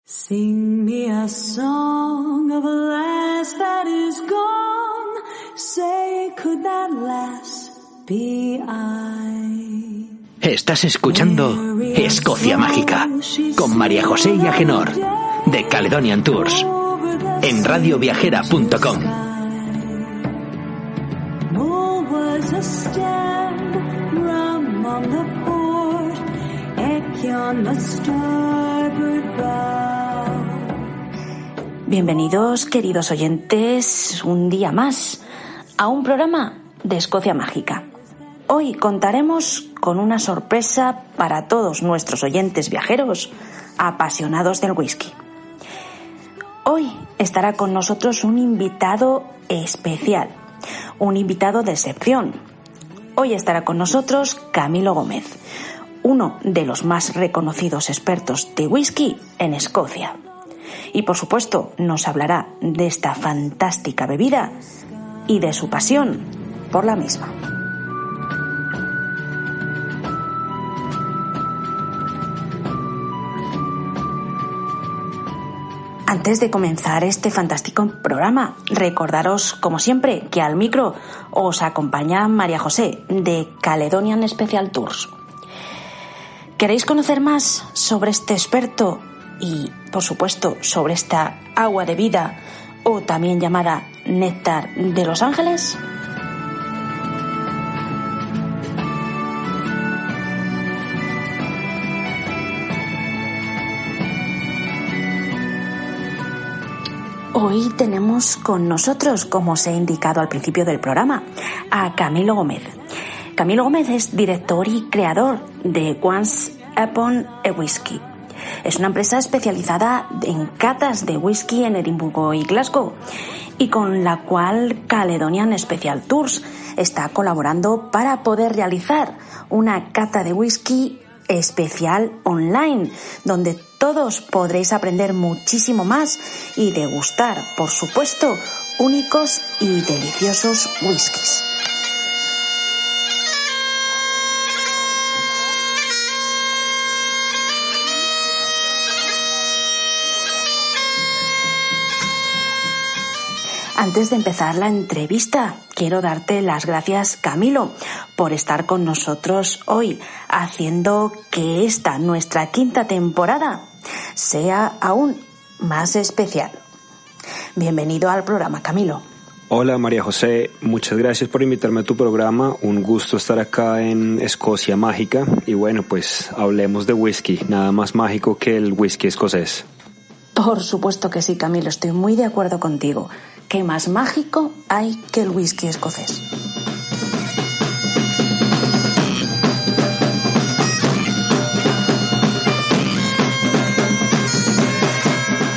Sing me a song of a lass that is gone. Say, could that lass be I? Estás escuchando Escocia Mágica con María José y Agenor de Caledonian Tours en radioviajera.com. Bienvenidos, queridos oyentes, un día más a un programa de Escocia Mágica. Hoy contaremos con una sorpresa para todos nuestros oyentes viajeros apasionados del whisky. Hoy estará con nosotros un invitado especial, un invitado de excepción. Hoy estará con nosotros Camilo Gómez, uno de los más reconocidos expertos de whisky en Escocia. Y por supuesto nos hablará de esta fantástica bebida y de su pasión por la misma. Antes de comenzar este fantástico programa, recordaros, como siempre, que al micro os acompaña María José de Caledonian Special Tours. ¿Queréis conocer más sobre este experto y, por supuesto, sobre esta agua de vida o también llamada néctar de Los Ángeles? Hoy tenemos con nosotros, como os he indicado al principio del programa, a Camilo Gómez. Camilo Gómez es director y creador de Once Upon a Whisky. Es una empresa especializada en catas de whisky en Edimburgo y Glasgow y con la cual Caledonian Special Tours está colaborando para poder realizar una cata de whisky especial online, donde todos podréis aprender muchísimo más y degustar, por supuesto, únicos y deliciosos whiskies. Antes de empezar la entrevista, quiero darte las gracias, Camilo, por estar con nosotros hoy, haciendo que esta, nuestra quinta temporada, sea aún más especial. Bienvenido al programa, Camilo. Hola, María José, muchas gracias por invitarme a tu programa. Un gusto estar acá en Escocia Mágica. Y bueno, pues hablemos de whisky, nada más mágico que el whisky escocés. Por supuesto que sí, Camilo, estoy muy de acuerdo contigo. ¿Qué más mágico hay que el whisky escocés?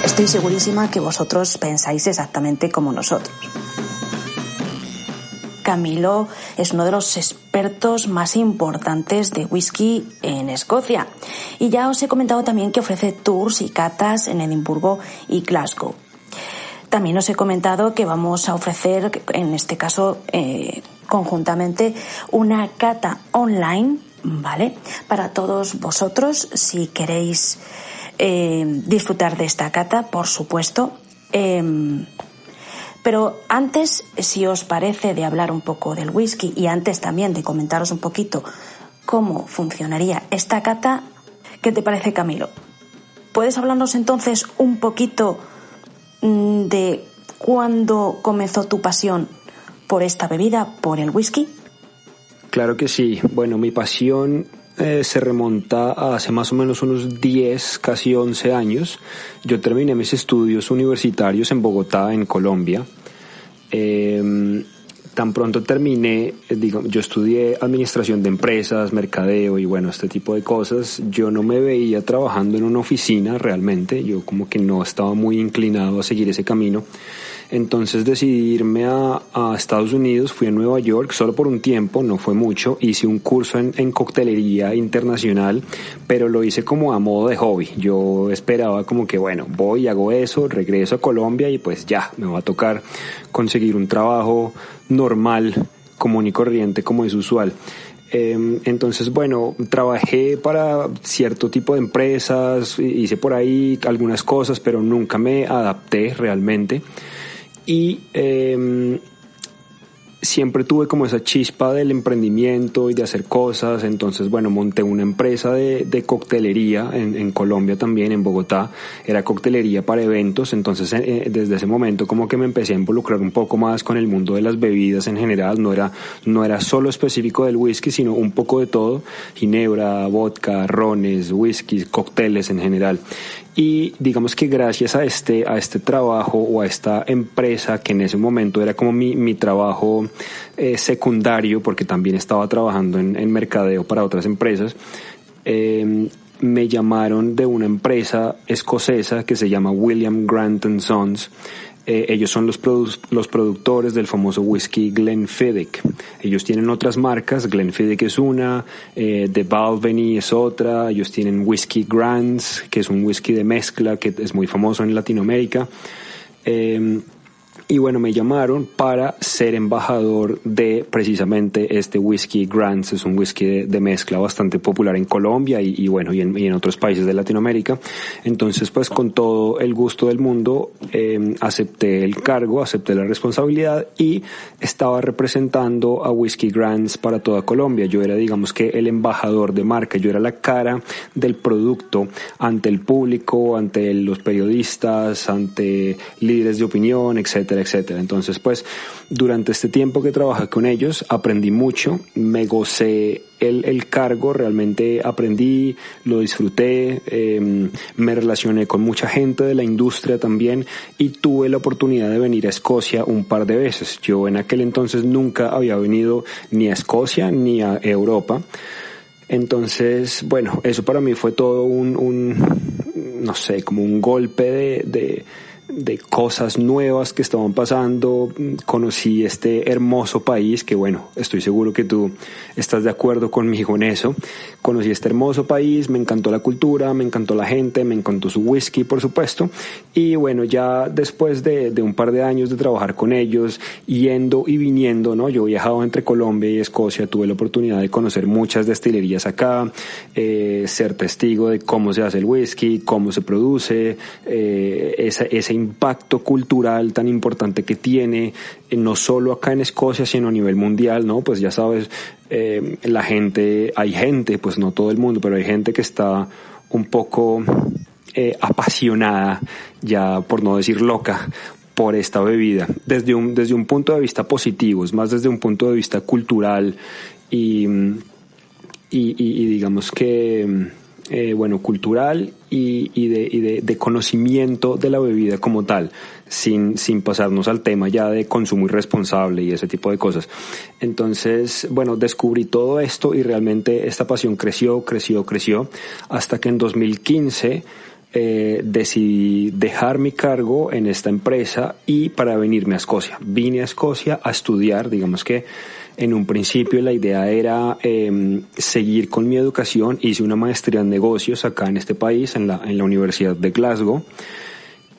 Estoy segurísima que vosotros pensáis exactamente como nosotros. Camilo es uno de los expertos más importantes de whisky en Escocia. Y ya os he comentado también que ofrece tours y catas en Edimburgo y Glasgow. También os he comentado que vamos a ofrecer, en este caso, conjuntamente, una cata online, ¿vale? Para todos vosotros, si queréis disfrutar de esta cata, por supuesto. Pero antes, si os parece, de hablar un poco del whisky y antes también de comentaros un poquito cómo funcionaría esta cata, ¿qué te parece, Camilo? ¿Puedes hablarnos entonces un poquito de cuándo comenzó tu pasión por esta bebida, por el whisky? Claro que sí. Bueno, mi pasión se remonta a hace más o menos unos 10, casi 11 años. Yo terminé mis estudios universitarios en Bogotá, en Colombia. Tan pronto terminé, yo estudié administración de empresas, mercadeo y bueno, este tipo de cosas. Yo no me veía trabajando en una oficina realmente, yo como que no estaba muy inclinado a seguir ese camino. Entonces decidí irme a Estados Unidos, fui a Nueva York solo por un tiempo, no fue mucho, hice un curso en coctelería internacional, pero lo hice como a modo de hobby. Yo esperaba como que bueno, voy, hago eso, regreso a Colombia y pues ya, me va a tocar conseguir un trabajo normal, común y corriente como es usual. Entonces, bueno, trabajé para cierto tipo de empresas, hice por ahí algunas cosas, pero nunca me adapté realmente. Y siempre tuve como esa chispa del emprendimiento y de hacer cosas. Entonces, bueno, monté una empresa de coctelería en Colombia también, en Bogotá. Era coctelería para eventos. Entonces, desde ese momento como que me empecé a involucrar un poco más con el mundo de las bebidas en general. No era solo específico del whisky, sino un poco de todo: ginebra, vodka, rones, whiskies, cócteles en general. Y digamos que gracias a este trabajo, o a esta empresa, que en ese momento era como mi trabajo secundario, porque también estaba trabajando en mercadeo para otras empresas, me llamaron de una empresa escocesa que se llama William Grant & Sons. Ellos son los productores del famoso whisky Glenfiddich. Ellos tienen otras marcas, Glenfiddich es una, The Balvenie es otra. Ellos tienen Whisky Grants, que es un whisky de mezcla que es muy famoso en Latinoamérica. Y bueno, me llamaron para ser embajador de precisamente este whisky Grants. Es un whisky de mezcla bastante popular en Colombia y en otros países de Latinoamérica. Entonces, pues con todo el gusto del mundo, acepté el cargo, acepté la responsabilidad y estaba representando a Whisky Grants para toda Colombia. Yo era, digamos que, el embajador de marca. Yo era la cara del producto ante el público, ante los periodistas, ante líderes de opinión, etcétera, etcétera. Entonces, pues, durante este tiempo que trabajé con ellos, aprendí mucho, me gocé el cargo, realmente aprendí, lo disfruté, me relacioné con mucha gente de la industria también y tuve la oportunidad de venir a Escocia un par de veces. Yo en aquel entonces nunca había venido ni a Escocia ni a Europa. Entonces, bueno, eso para mí fue todo no sé, como un golpe de cosas nuevas que estaban pasando. Conocí este hermoso país que, bueno, estoy seguro que tú estás de acuerdo conmigo en eso. Conocí este hermoso país, me encantó la cultura, me encantó la gente, me encantó su whisky, por supuesto. Y bueno, ya después de un par de años de trabajar con ellos, yendo y viniendo, ¿no? Yo viajaba entre Colombia y Escocia, tuve la oportunidad de conocer muchas destilerías acá, ser testigo de cómo se hace el whisky, cómo se produce, ese impacto cultural tan importante que tiene, no solo acá en Escocia, sino a nivel mundial, ¿no? Pues ya sabes, hay gente, pues no todo el mundo, pero hay gente que está un poco apasionada, ya por no decir loca, por esta bebida, desde un punto de vista positivo, es más desde un punto de vista cultural y digamos que cultural y de conocimiento de la bebida como tal, sin pasarnos al tema ya de consumo irresponsable y ese tipo de cosas. Entonces, bueno, descubrí todo esto y realmente esta pasión creció hasta que en 2015 decidí dejar mi cargo en esta empresa y para venirme a Escocia. Vine a Escocia a estudiar, digamos que en un principio la idea era seguir con mi educación. Hice una maestría en negocios acá en este país, en la Universidad de Glasgow.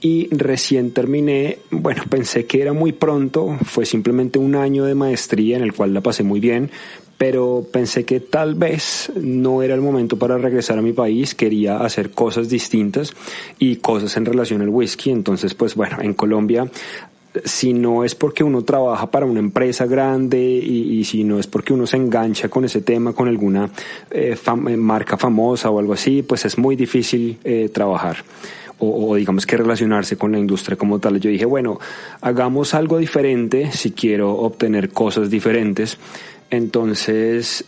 Y recién terminé, bueno, pensé que era muy pronto, fue simplemente un año de maestría en el cual la pasé muy bien, pero pensé que tal vez no era el momento para regresar a mi país, quería hacer cosas distintas y cosas en relación al whisky. Entonces, pues bueno, en Colombia, si no es porque uno trabaja para una empresa grande y si no es porque uno se engancha con ese tema, con alguna marca famosa o algo así, pues es muy difícil trabajar o digamos que relacionarse con la industria como tal. Yo dije, bueno, hagamos algo diferente si quiero obtener cosas diferentes. Entonces,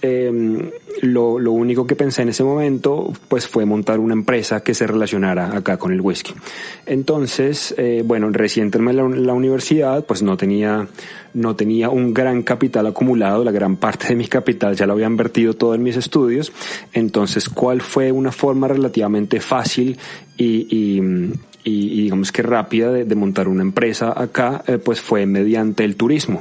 lo único que pensé en ese momento, pues fue montar una empresa que se relacionara acá con el whisky. Entonces, recién terminé la universidad, pues no tenía un gran capital acumulado, la gran parte de mi capital ya lo había invertido todo en mis estudios. Entonces, ¿cuál fue una forma relativamente fácil y digamos que rápida de montar una empresa acá? Pues fue mediante el turismo.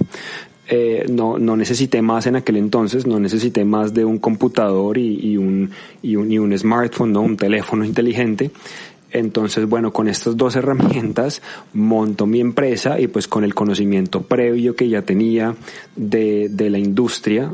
No necesité más en aquel entonces, no necesité más de un computador y un smartphone, ¿no? Un teléfono inteligente. Entonces, bueno, con estas dos herramientas monto mi empresa y pues con el conocimiento previo que ya tenía de la industria,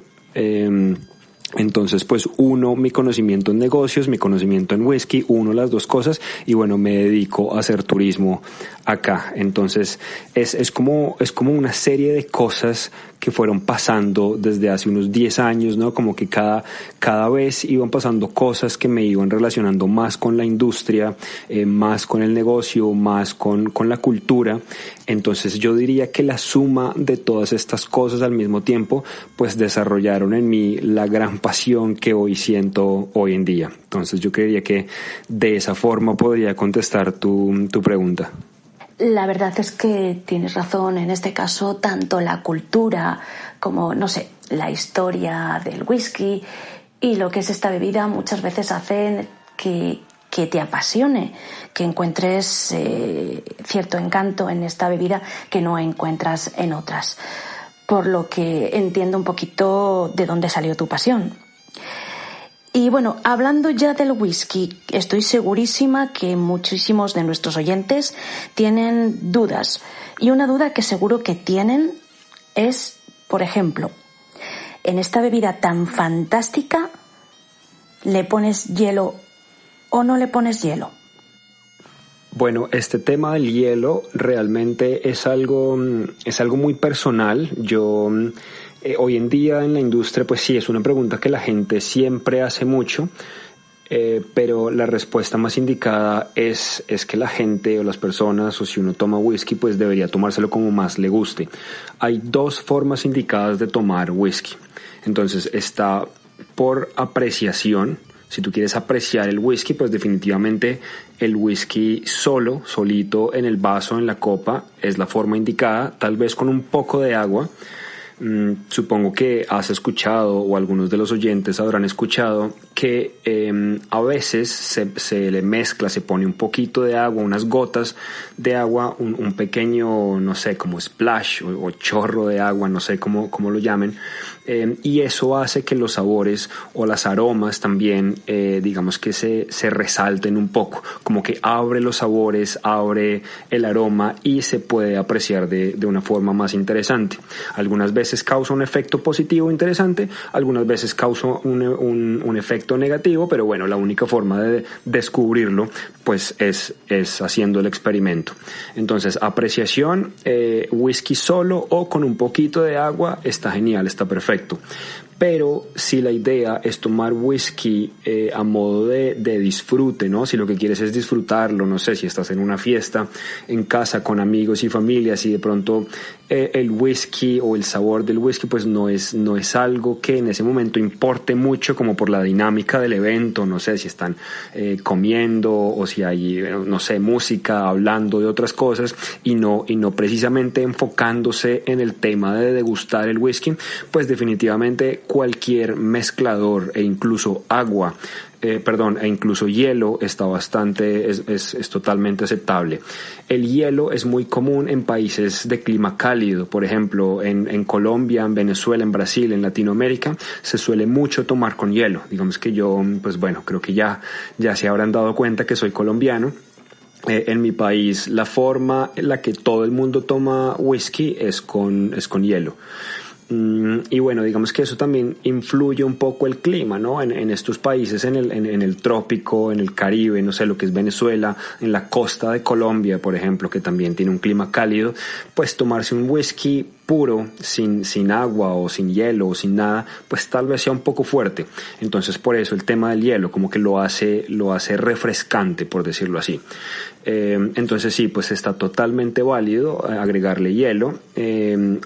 Entonces, pues uno, mi conocimiento en negocios, mi conocimiento en whisky, uno las dos cosas y bueno, me dedico a hacer turismo acá. Entonces, es como una serie de cosas que fueron pasando desde hace unos 10 años, ¿no? Como que cada vez iban pasando cosas que me iban relacionando más con la industria, más con el negocio, más con la cultura. Entonces yo diría que la suma de todas estas cosas al mismo tiempo, pues desarrollaron en mí la gran pasión que hoy siento hoy en día. Entonces yo creería que de esa forma podría contestar tu pregunta. La verdad es que tienes razón. En este caso, tanto la cultura como, no sé, la historia del whisky y lo que es esta bebida muchas veces hacen que te apasione, que encuentres cierto encanto en esta bebida que no encuentras en otras. Por lo que entiendo un poquito de dónde salió tu pasión. Y bueno, hablando ya del whisky, estoy segurísima que muchísimos de nuestros oyentes tienen dudas. Y una duda que seguro que tienen es, por ejemplo, en esta bebida tan fantástica, ¿le pones hielo o no le pones hielo? Bueno, este tema del hielo realmente es algo muy personal. Yo hoy en día en la industria, pues sí, es una pregunta que la gente siempre hace mucho, pero la respuesta más indicada es que la gente o las personas, o si uno toma whisky, pues debería tomárselo como más le guste. Hay dos formas indicadas de tomar whisky. Entonces está por apreciación. Si tú quieres apreciar el whisky, pues definitivamente el whisky solito en el vaso, en la copa, es la forma indicada, tal vez con un poco de agua. Supongo que has escuchado o algunos de los oyentes habrán escuchado que a veces se le mezcla, se pone un poquito de agua, unas gotas de agua, un pequeño, no sé, como splash o chorro de agua, no sé cómo lo llamen, y eso hace que los sabores o las aromas también, digamos que se resalten un poco, como que abre los sabores, abre el aroma y se puede apreciar de una forma más interesante. Algunas veces causa un efecto positivo interesante, algunas veces causa un efecto negativo, pero bueno, la única forma de descubrirlo pues es haciendo el experimento. Entonces, apreciación, whisky solo o con un poquito de agua está genial, está perfecto. Pero si la idea es tomar whisky a modo de disfrute, ¿no? Si lo que quieres es disfrutarlo, no sé, si estás en una fiesta en casa con amigos y familias y de pronto el whisky o el sabor del whisky pues no es algo que en ese momento importe mucho como por la dinámica del evento, no sé, si están comiendo o si hay, no sé, música, hablando de otras cosas y no precisamente enfocándose en el tema de degustar el whisky, pues definitivamente cualquier mezclador e incluso incluso hielo está es totalmente aceptable. El hielo es muy común en países de clima cálido, por ejemplo, en Colombia, en Venezuela, en Brasil, en Latinoamérica, se suele mucho tomar con hielo. Digamos que yo, pues bueno, creo que ya se habrán dado cuenta que soy colombiano. En mi país, la forma en la que todo el mundo toma whisky es con hielo. Y bueno, digamos que eso también influye un poco el clima, ¿no? En estos países, en el trópico, en el Caribe, no sé, lo que es Venezuela, en la costa de Colombia, por ejemplo, que también tiene un clima cálido, pues tomarse un whisky puro, sin agua o sin hielo o sin nada, pues tal vez sea un poco fuerte. Entonces por eso el tema del hielo como que lo hace refrescante, por decirlo así. Entonces sí, pues está totalmente válido agregarle hielo.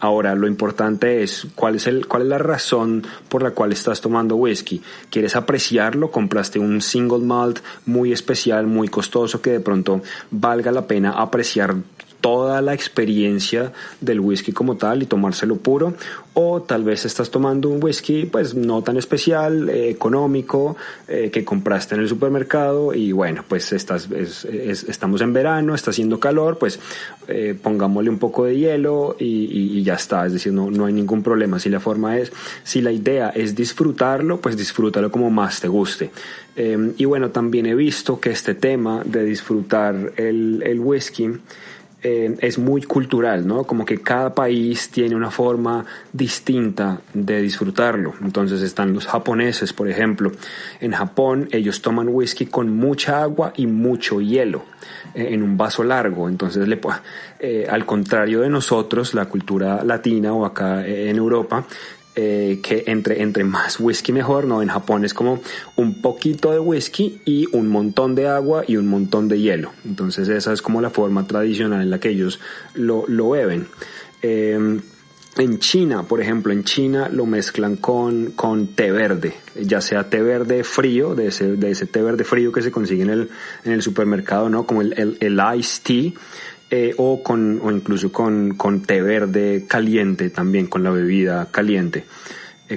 Ahora lo importante es cuál es la razón por la cual estás tomando whisky. ¿Quieres apreciarlo? ¿Compraste un single malt muy especial, muy costoso que de pronto valga la pena apreciar toda la experiencia del whisky como tal y tomárselo puro? O tal vez estás tomando un whisky pues no tan especial, económico, que compraste en el supermercado y bueno, pues estamos en verano, está haciendo calor, pues pongámosle un poco de hielo y ya está. Es decir, no hay ningún problema. Si la idea es disfrutarlo, pues disfrútalo como más te guste. Y bueno, también he visto que este tema de disfrutar el whisky es muy cultural, ¿no? Como que cada país tiene una forma distinta de disfrutarlo. Entonces están los japoneses, por ejemplo. En Japón ellos toman whisky con mucha agua y mucho hielo en un vaso largo. Entonces, al contrario de nosotros, la cultura latina o acá en Europa, que entre más whisky mejor, ¿no? En Japón es como un poquito de whisky y un montón de agua y un montón de hielo. Entonces esa es como la forma tradicional en la que ellos lo beben. En China, por ejemplo, en China lo mezclan con té verde, ya sea té verde frío, de ese té verde frío que se consigue en el supermercado, ¿no? Como el iced tea. O incluso con té verde caliente también, con la bebida caliente,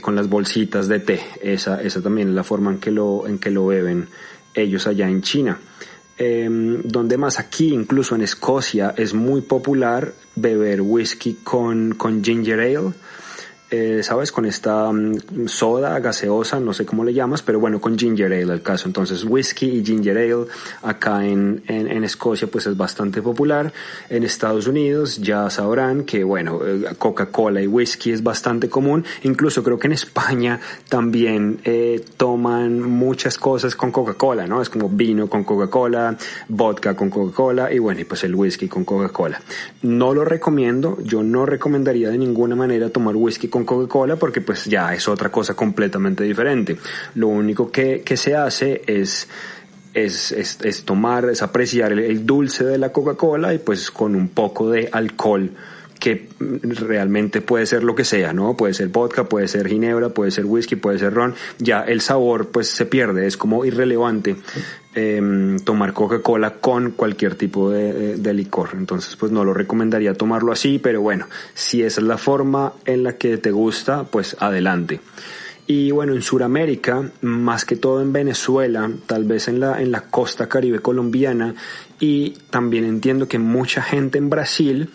con las bolsitas de té. Esa también es la forma en que lo beben ellos allá en China. Donde más, aquí incluso en Escocia es muy popular beber whisky con ginger ale. ¿Sabes? Con esta soda gaseosa, no sé cómo le llamas, pero bueno, con ginger ale el caso. Entonces whisky y ginger ale acá en Escocia pues es bastante popular. En Estados Unidos ya sabrán que bueno, Coca-Cola y whisky es bastante común. Incluso creo que en España también toman muchas cosas con Coca-Cola, ¿no? Es como vino con Coca-Cola, vodka con Coca-Cola y bueno, y pues el whisky con Coca-Cola. No lo recomiendo, yo no recomendaría de ninguna manera tomar whisky con Coca-Cola porque pues ya es otra cosa completamente diferente. Lo único que se hace es apreciar el dulce de la Coca-Cola y pues con un poco de alcohol que realmente puede ser lo que sea, ¿no? Puede ser vodka, puede ser ginebra, puede ser whisky, puede ser ron. Ya el sabor pues se pierde, es como irrelevante tomar Coca-Cola con cualquier tipo de licor. Entonces pues no lo recomendaría tomarlo así, pero bueno, si esa es la forma en la que te gusta, pues adelante. Y bueno, en Sudamérica, más que todo en Venezuela, tal vez en la costa caribe colombiana, y también entiendo que mucha gente en Brasil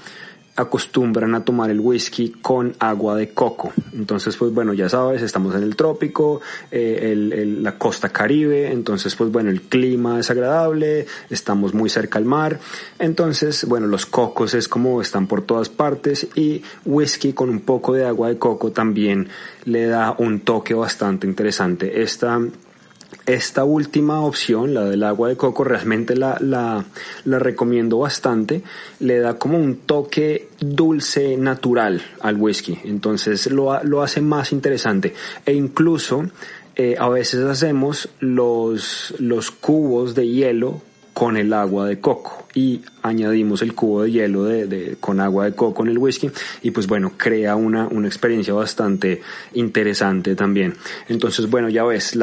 acostumbran a tomar el whisky con agua de coco. Entonces pues bueno, ya sabes, estamos en el trópico, la costa caribe, entonces pues bueno, el clima es agradable, estamos muy cerca al mar, entonces bueno, los cocos es como están por todas partes y whisky con un poco de agua de coco también le da un toque bastante interesante. Esta última opción, la del agua de coco, realmente la recomiendo bastante. Le da como un toque dulce natural al whisky. Entonces lo hace más interesante. E incluso a veces hacemos los cubos de hielo con el agua de coco y añadimos el cubo de hielo con agua de coco en el whisky y pues bueno, crea una experiencia bastante interesante también. Entonces bueno, ya ves,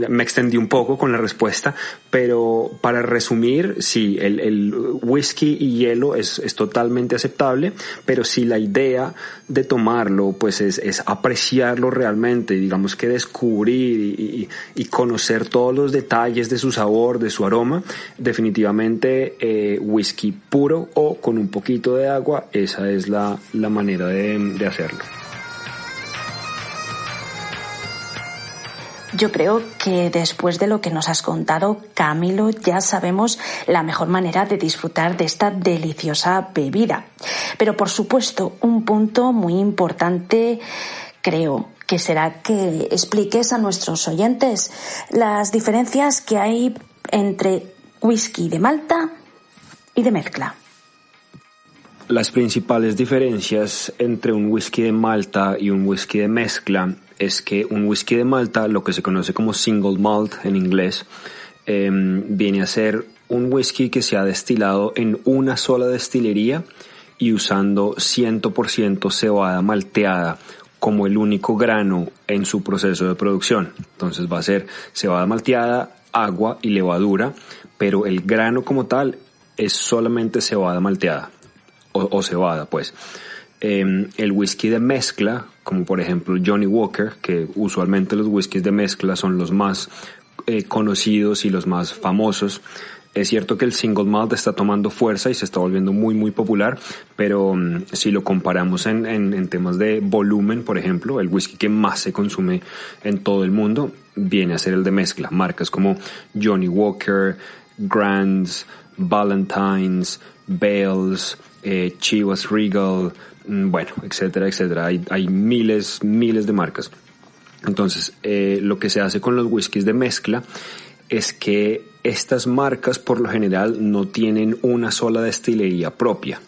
me extendí un poco con la respuesta, pero para resumir, sí, el whisky y hielo es totalmente aceptable, pero si la idea de tomarlo pues es apreciarlo realmente, digamos que descubrir y conocer todos los detalles de su sabor, de su aroma, definitivamente whisky puro o con un poquito de agua, esa es la manera de hacerlo. Yo creo que después de lo que nos has contado, Camilo, ya sabemos la mejor manera de disfrutar de esta deliciosa bebida. Pero por supuesto, un punto muy importante creo que será que expliques a nuestros oyentes las diferencias que hay entre whisky de malta y de mezcla. Las principales diferencias entre un whisky de malta y un whisky de mezcla es que un whisky de malta, lo que se conoce como single malt en inglés, viene a ser un whisky que se ha destilado en una sola destilería y usando 100% cebada malteada como el único grano en su proceso de producción. Entonces va a ser cebada malteada, agua y levadura, pero el grano como tal es solamente cebada malteada o cebada pues. El whisky de mezcla, como por ejemplo Johnny Walker, que usualmente los whiskies de mezcla son los más conocidos y los más famosos. Es cierto que el single malt está tomando fuerza y se está volviendo muy muy popular, pero si lo comparamos en temas de volumen, por ejemplo, el whisky que más se consume en todo el mundo viene a ser el de mezcla. Marcas como Johnny Walker, Grant's, Ballantine's, Bell's, Chivas Regal, bueno, etcétera, etcétera. Hay miles de marcas. Entonces, lo que se hace con los whiskies de mezcla es que estas marcas por lo general no tienen una sola destilería propia.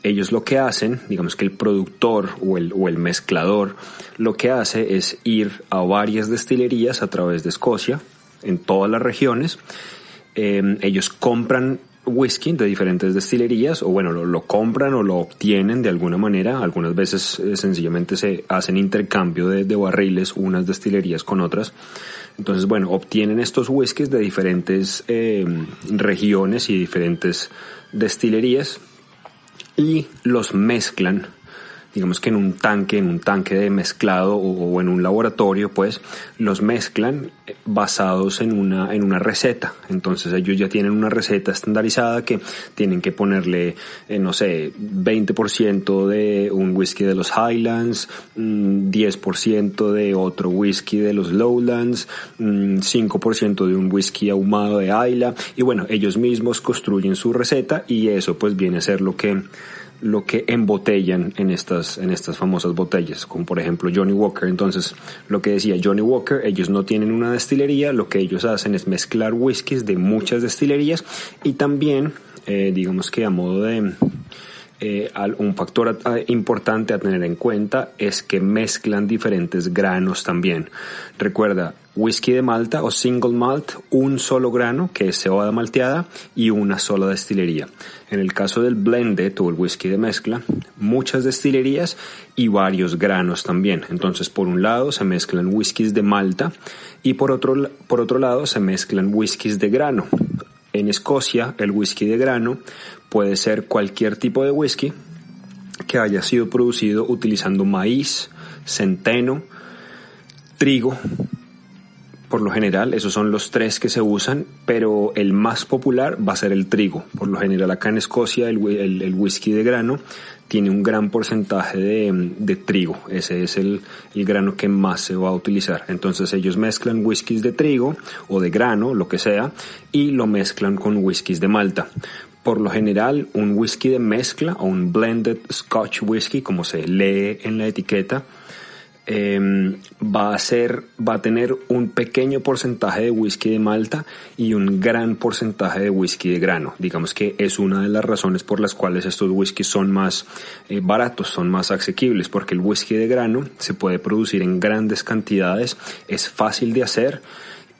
Ellos lo que hacen, digamos que el productor o el mezclador, lo que hace es ir a varias destilerías a través de Escocia, en todas las regiones. Ellos compran whisky de diferentes destilerías, o bueno, lo compran o lo obtienen de alguna manera. Algunas veces sencillamente se hacen intercambio de barriles unas destilerías con otras. Entonces, bueno, obtienen estos whiskies de diferentes regiones y diferentes destilerías y los mezclan, digamos que en un tanque de mezclado o en un laboratorio, pues los mezclan basados en una receta. Entonces ellos ya tienen una receta estandarizada que tienen que ponerle, 20% de un whisky de los Highlands, 10% de otro whisky de los Lowlands, 5% de un whisky ahumado de Islay, y bueno, ellos mismos construyen su receta y eso pues viene a ser lo que embotellan en estas famosas botellas, como por ejemplo Johnnie Walker. Entonces, lo que decía Johnnie Walker, ellos no tienen una destilería, lo que ellos hacen es mezclar whiskies de muchas destilerías y también, digamos que a modo de un factor importante a tener en cuenta es que mezclan diferentes granos también. Recuerda, whisky de malta o single malt, un solo grano que es cebada malteada y una sola destilería. En el caso del blended o el whisky de mezcla, muchas destilerías y varios granos también. Entonces, por un lado se mezclan whiskies de malta y por otro lado se mezclan whiskies de grano. En Escocia, el whisky de grano puede ser cualquier tipo de whisky que haya sido producido utilizando maíz, centeno, trigo. Por lo general, esos son los tres que se usan, pero el más popular va a ser el trigo. Por lo general, acá en Escocia, el whisky de grano tiene un gran porcentaje de trigo. Ese es el grano que más se va a utilizar. Entonces, ellos mezclan whiskies de trigo o de grano, lo que sea, y lo mezclan con whiskies de malta. Por lo general, un whisky de mezcla o un blended Scotch whisky, como se lee en la etiqueta, va a tener un pequeño porcentaje de whisky de malta y un gran porcentaje de whisky de grano. Digamos que es una de las razones por las cuales estos whiskies son más baratos, son más asequibles, porque el whisky de grano se puede producir en grandes cantidades, es fácil de hacer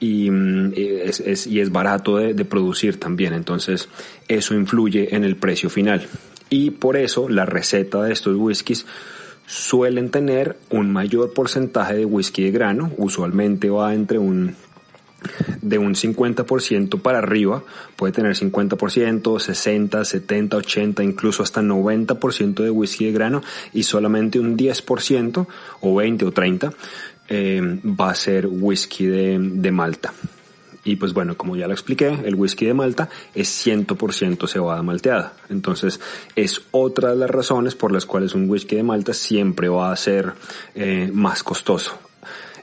y es barato de producir también. Entonces eso influye en el precio final y por eso la receta de estos whiskies suelen tener un mayor porcentaje de whisky de grano. Usualmente va de un 50% para arriba, puede tener 50%, 60, 70, 80, incluso hasta 90% de whisky de grano, y solamente un 10% o 20 o 30 va a ser whisky de malta. Y pues bueno, como ya lo expliqué, el whisky de malta es 100% cebada malteada. Entonces es otra de las razones por las cuales un whisky de malta siempre va a ser más costoso,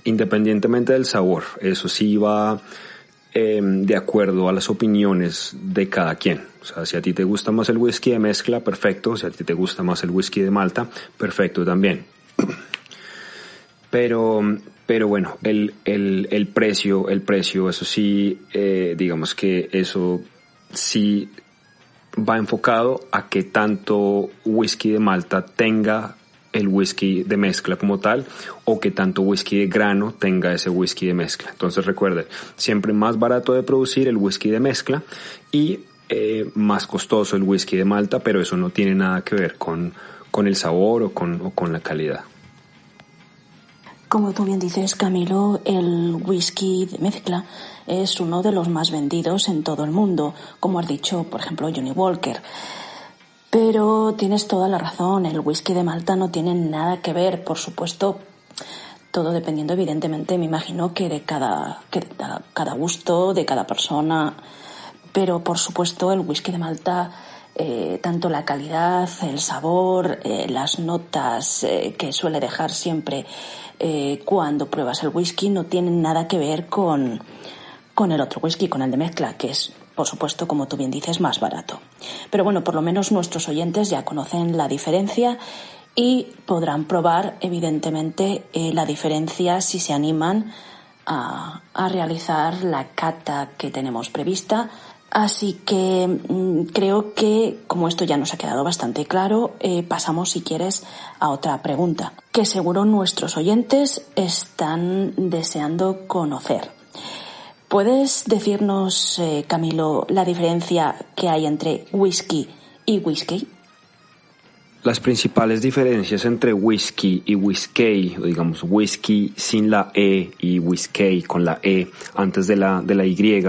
independientemente del sabor. Eso sí va de acuerdo a las opiniones de cada quien. O sea, si a ti te gusta más el whisky de mezcla, perfecto. Si a ti te gusta más el whisky de malta, perfecto también. Pero bueno, el precio, eso sí, digamos que eso sí va enfocado a que tanto whisky de malta tenga el whisky de mezcla como tal, o que tanto whisky de grano tenga ese whisky de mezcla. Entonces recuerden, siempre más barato de producir el whisky de mezcla y más costoso el whisky de malta, pero eso no tiene nada que ver con el sabor o con la calidad. Como tú bien dices, Camilo, el whisky de mezcla es uno de los más vendidos en todo el mundo, como has dicho, por ejemplo, Johnnie Walker. Pero tienes toda la razón, el whisky de malta no tiene nada que ver, por supuesto, todo dependiendo, evidentemente, me imagino que de cada gusto, de cada persona, pero por supuesto el whisky de malta, tanto la calidad, el sabor, las notas que suele dejar siempre cuando pruebas el whisky no tienen nada que ver con el otro whisky, con el de mezcla, que es por supuesto, como tú bien dices, más barato. Pero bueno, por lo menos nuestros oyentes ya conocen la diferencia y podrán probar, evidentemente, la diferencia si se animan a realizar la cata que tenemos prevista. Así que creo que, como esto ya nos ha quedado bastante claro, pasamos, si quieres, a otra pregunta que seguro nuestros oyentes están deseando conocer. ¿Puedes decirnos, Camilo, la diferencia que hay entre whisky y whisky? Las principales diferencias entre whisky y whiskey, o digamos whisky sin la E y whiskey con la E antes de la Y,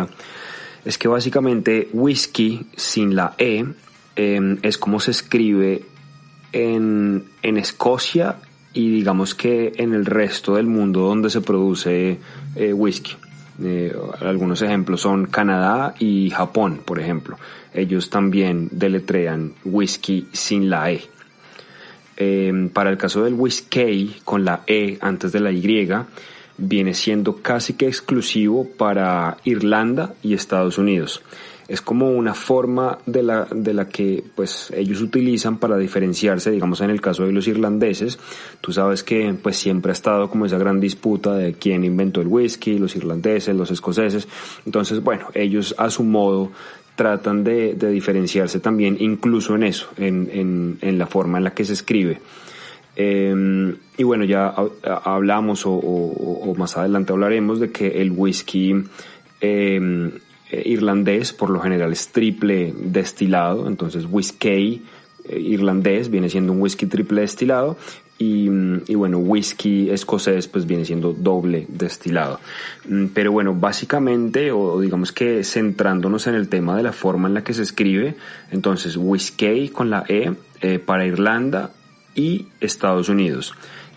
es que básicamente whisky sin la E es como se escribe en Escocia y digamos que en el resto del mundo donde se produce whisky. Algunos ejemplos son Canadá y Japón, por ejemplo. Ellos también deletrean whisky sin la E. Para el caso del whiskey con la E antes de la Y, viene siendo casi que exclusivo para Irlanda y Estados Unidos. Es como una forma de la que pues ellos utilizan para diferenciarse, digamos en el caso de los irlandeses. Tú sabes que pues siempre ha estado como esa gran disputa de quién inventó el whisky, los irlandeses, los escoceses. Entonces, bueno, ellos a su modo tratan de diferenciarse también, incluso en eso, en la forma en la que se escribe. Y bueno, ya hablamos o más adelante hablaremos de que el whisky irlandés por lo general es triple destilado, entonces whisky irlandés viene siendo un whisky triple destilado y bueno, whisky escocés pues viene siendo doble destilado. Pero bueno, básicamente, o digamos que centrándonos en el tema de la forma en la que se escribe, entonces whisky con la E para Irlanda y Estados Unidos,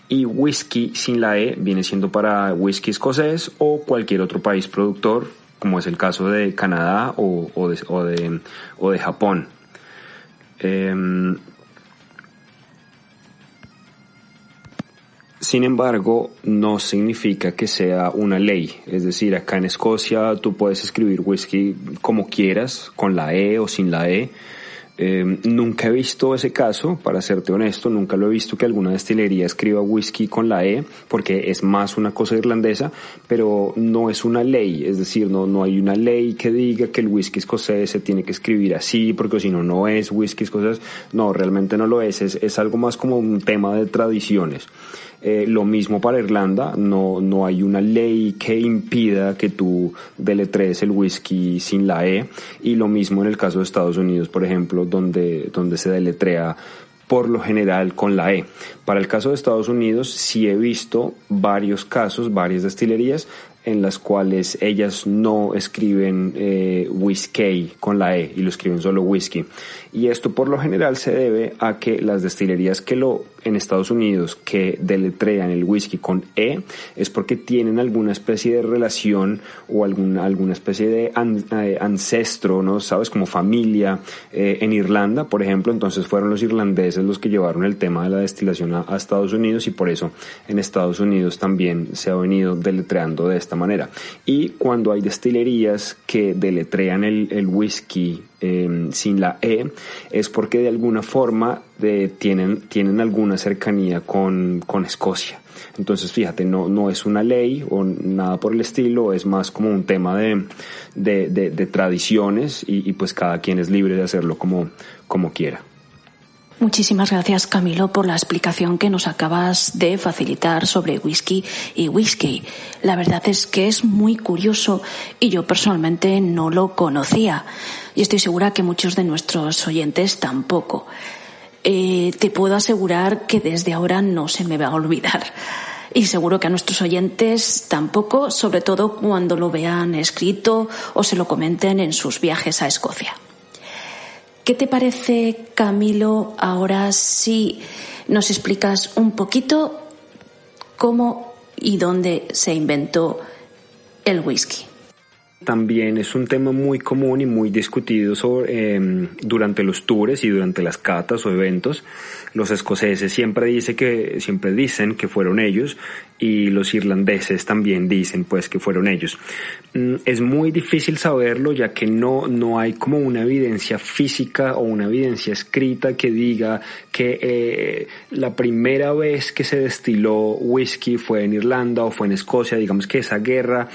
y whisky sin la E viene siendo para whisky escocés o cualquier otro país productor, como es el caso de Canadá o de Japón. Sin embargo, no significa que sea una ley. Es decir, acá en Escocia tú puedes escribir whisky como quieras, con la E o sin la E. Nunca he visto ese caso, para serte honesto, nunca lo he visto que alguna destilería escriba whisky con la E, porque es más una cosa irlandesa, pero no es una ley, es decir, no hay una ley que diga que el whisky escocés se tiene que escribir así, porque si no, no es whisky escocés. No, realmente no lo es algo más como un tema de tradiciones. Lo mismo para Irlanda, no hay una ley que impida que tú deletrees el whisky sin la E, y lo mismo en el caso de Estados Unidos, por ejemplo, donde se deletrea por lo general con la E. Para el caso de Estados Unidos sí he visto varios casos, varias destilerías en las cuales ellas no escriben whisky con la E y lo escriben solo whisky. Y esto por lo general se debe a que las destilerías en Estados Unidos que deletrean el whisky con E es porque tienen alguna especie de relación o alguna especie de ancestro, ¿no? ¿Sabes? Como familia en Irlanda, por ejemplo. Entonces fueron los irlandeses los que llevaron el tema de la destilación a Estados Unidos, y por eso en Estados Unidos también se ha venido deletreando de esta manera. Y cuando hay destilerías que deletrean el whisky sin la E, es porque de alguna forma tienen alguna cercanía con Escocia. Entonces fíjate, no es una ley o nada por el estilo, es más como un tema de tradiciones, y pues cada quien es libre de hacerlo como quiera. Muchísimas gracias, Camilo, por la explicación que nos acabas de facilitar sobre whisky y whisky. La verdad es que es muy curioso y yo personalmente no lo conocía. Y estoy segura que muchos de nuestros oyentes tampoco. Te puedo asegurar que desde ahora no se me va a olvidar. Y seguro que a nuestros oyentes tampoco, sobre todo cuando lo vean escrito o se lo comenten en sus viajes a Escocia. ¿Qué te parece, Camilo, ahora si nos explicas un poquito cómo y dónde se inventó el whisky? También es un tema muy común y muy discutido durante los tours y durante las catas o eventos. Los escoceses siempre dicen que fueron ellos, y los irlandeses también dicen pues que fueron ellos. Es muy difícil saberlo, ya que no hay como una evidencia física o una evidencia escrita que diga que la primera vez que se destiló whisky fue en Irlanda o fue en Escocia. Digamos que esa guerra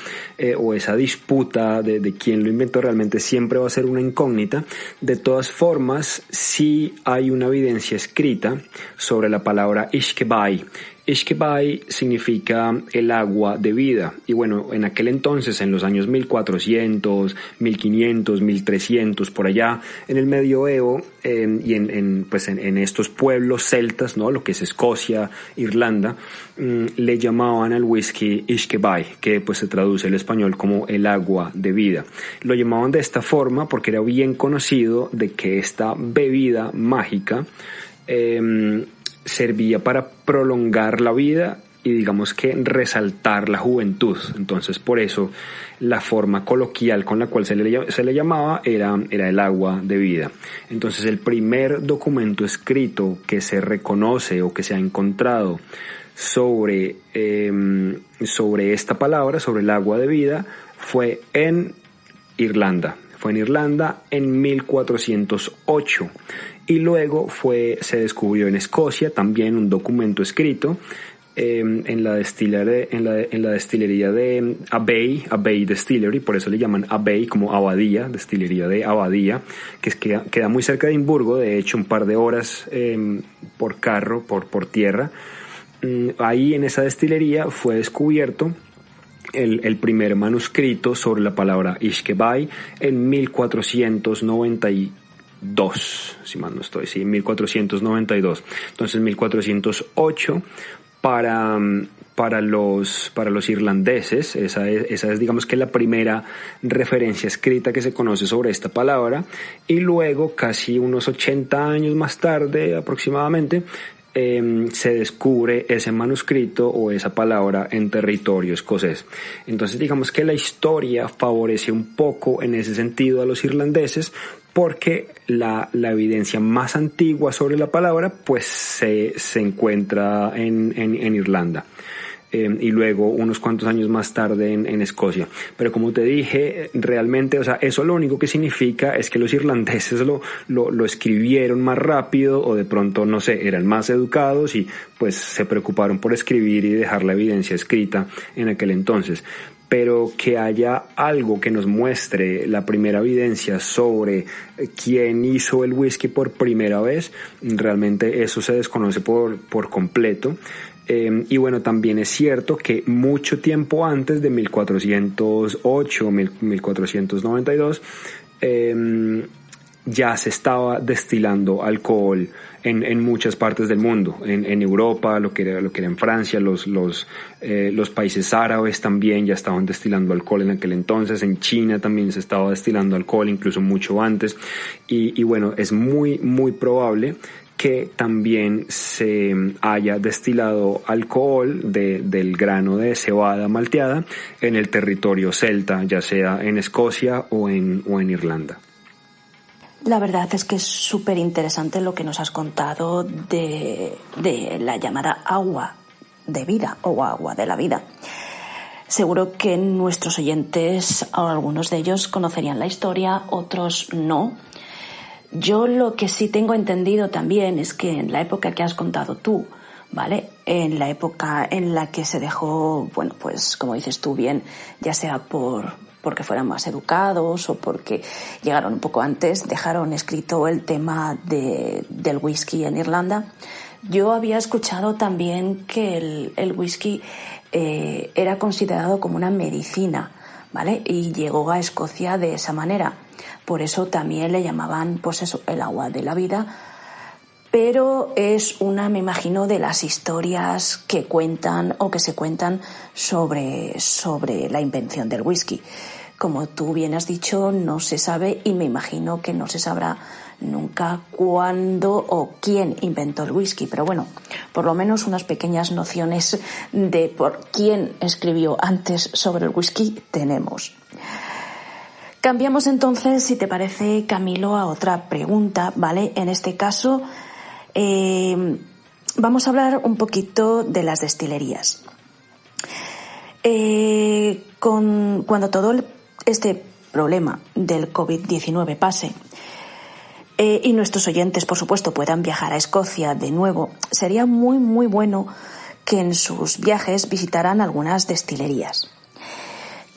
o esa disputa de quién lo inventó realmente siempre va a ser una incógnita. De todas formas, sí hay una evidencia escrita sobre la palabra Ishkebai. Ishkebai significa el agua de vida, y bueno, en aquel entonces, en los años 1400, 1500, 1300, por allá, en el medioevo, y en estos pueblos celtas, ¿no? Lo que es Escocia, Irlanda, le llamaban al whisky Ishkebai, que pues se traduce al español como el agua de vida. Lo llamaban de esta forma porque era bien conocido de que esta bebida mágica servía para prolongar la vida y digamos que resaltar la juventud. Entonces por eso la forma coloquial con la cual se le llamaba era el agua de vida. Entonces el primer documento escrito que se reconoce o que se ha encontrado sobre esta palabra, sobre el agua de vida, fue en Irlanda. Fue en Irlanda en 1408. Y luego se descubrió en Escocia también un documento escrito en la destilería de Abbey Distillery, por eso le llaman Abbey, como abadía, destilería de abadía, que queda muy cerca de Edimburgo, de hecho un par de horas por carro, por tierra. Ahí en esa destilería fue descubierto el primer manuscrito sobre la palabra Ishkebai en 1492, si mal no estoy, sí, 1492. Entonces 1408 para los irlandeses, esa es digamos que la primera referencia escrita que se conoce sobre esta palabra, y luego casi unos 80 años más tarde aproximadamente se descubre ese manuscrito o esa palabra en territorio escocés. Entonces digamos que la historia favorece un poco en ese sentido a los irlandeses, porque la evidencia más antigua sobre la palabra pues se encuentra en Irlanda. Y luego unos cuantos años más tarde en Escocia. Pero como te dije, realmente, o sea, eso lo único que significa es que los irlandeses lo escribieron más rápido, o de pronto, no sé, eran más educados y pues se preocuparon por escribir y dejar la evidencia escrita en aquel entonces. Pero que haya algo que nos muestre la primera evidencia sobre quién hizo el whisky por primera vez, realmente eso se desconoce por completo. Y bueno, también es cierto que mucho tiempo antes de 1408, 1492, ya se estaba destilando alcohol en muchas partes del mundo, en Europa, lo que era en Francia, los países árabes también ya estaban destilando alcohol en aquel entonces, en China también se estaba destilando alcohol, incluso mucho antes, y bueno, es muy, muy probable que también se haya destilado alcohol del grano de cebada malteada en el territorio celta, ya sea en Escocia o en Irlanda. La verdad es que es súper interesante lo que nos has contado de la llamada agua de vida o agua de la vida. Seguro que nuestros oyentes, algunos de ellos conocerían la historia, otros no. Yo lo que sí tengo entendido también es que en la época que has contado tú, ¿vale? En la época en la que se dejó, bueno, pues como dices tú bien, ya sea porque fueran más educados o porque llegaron un poco antes, dejaron escrito el tema del whisky en Irlanda. Yo había escuchado también que el whisky era considerado como una medicina, ¿vale? Y llegó a Escocia de esa manera. Por eso también le llamaban, pues eso, el agua de la vida. Pero es una, me imagino, de las historias que cuentan o que se cuentan sobre la invención del whisky. Como tú bien has dicho, no se sabe, y me imagino que no se sabrá nunca cuándo o quién inventó el whisky. Pero bueno, por lo menos unas pequeñas nociones de por quién escribió antes sobre el whisky tenemos. Cambiamos entonces, si te parece, Camilo, a otra pregunta, ¿vale? En este caso, vamos a hablar un poquito de las destilerías. Cuando todo este problema del COVID-19 pase y nuestros oyentes, por supuesto, puedan viajar a Escocia de nuevo, sería muy, muy bueno que en sus viajes visitaran algunas destilerías.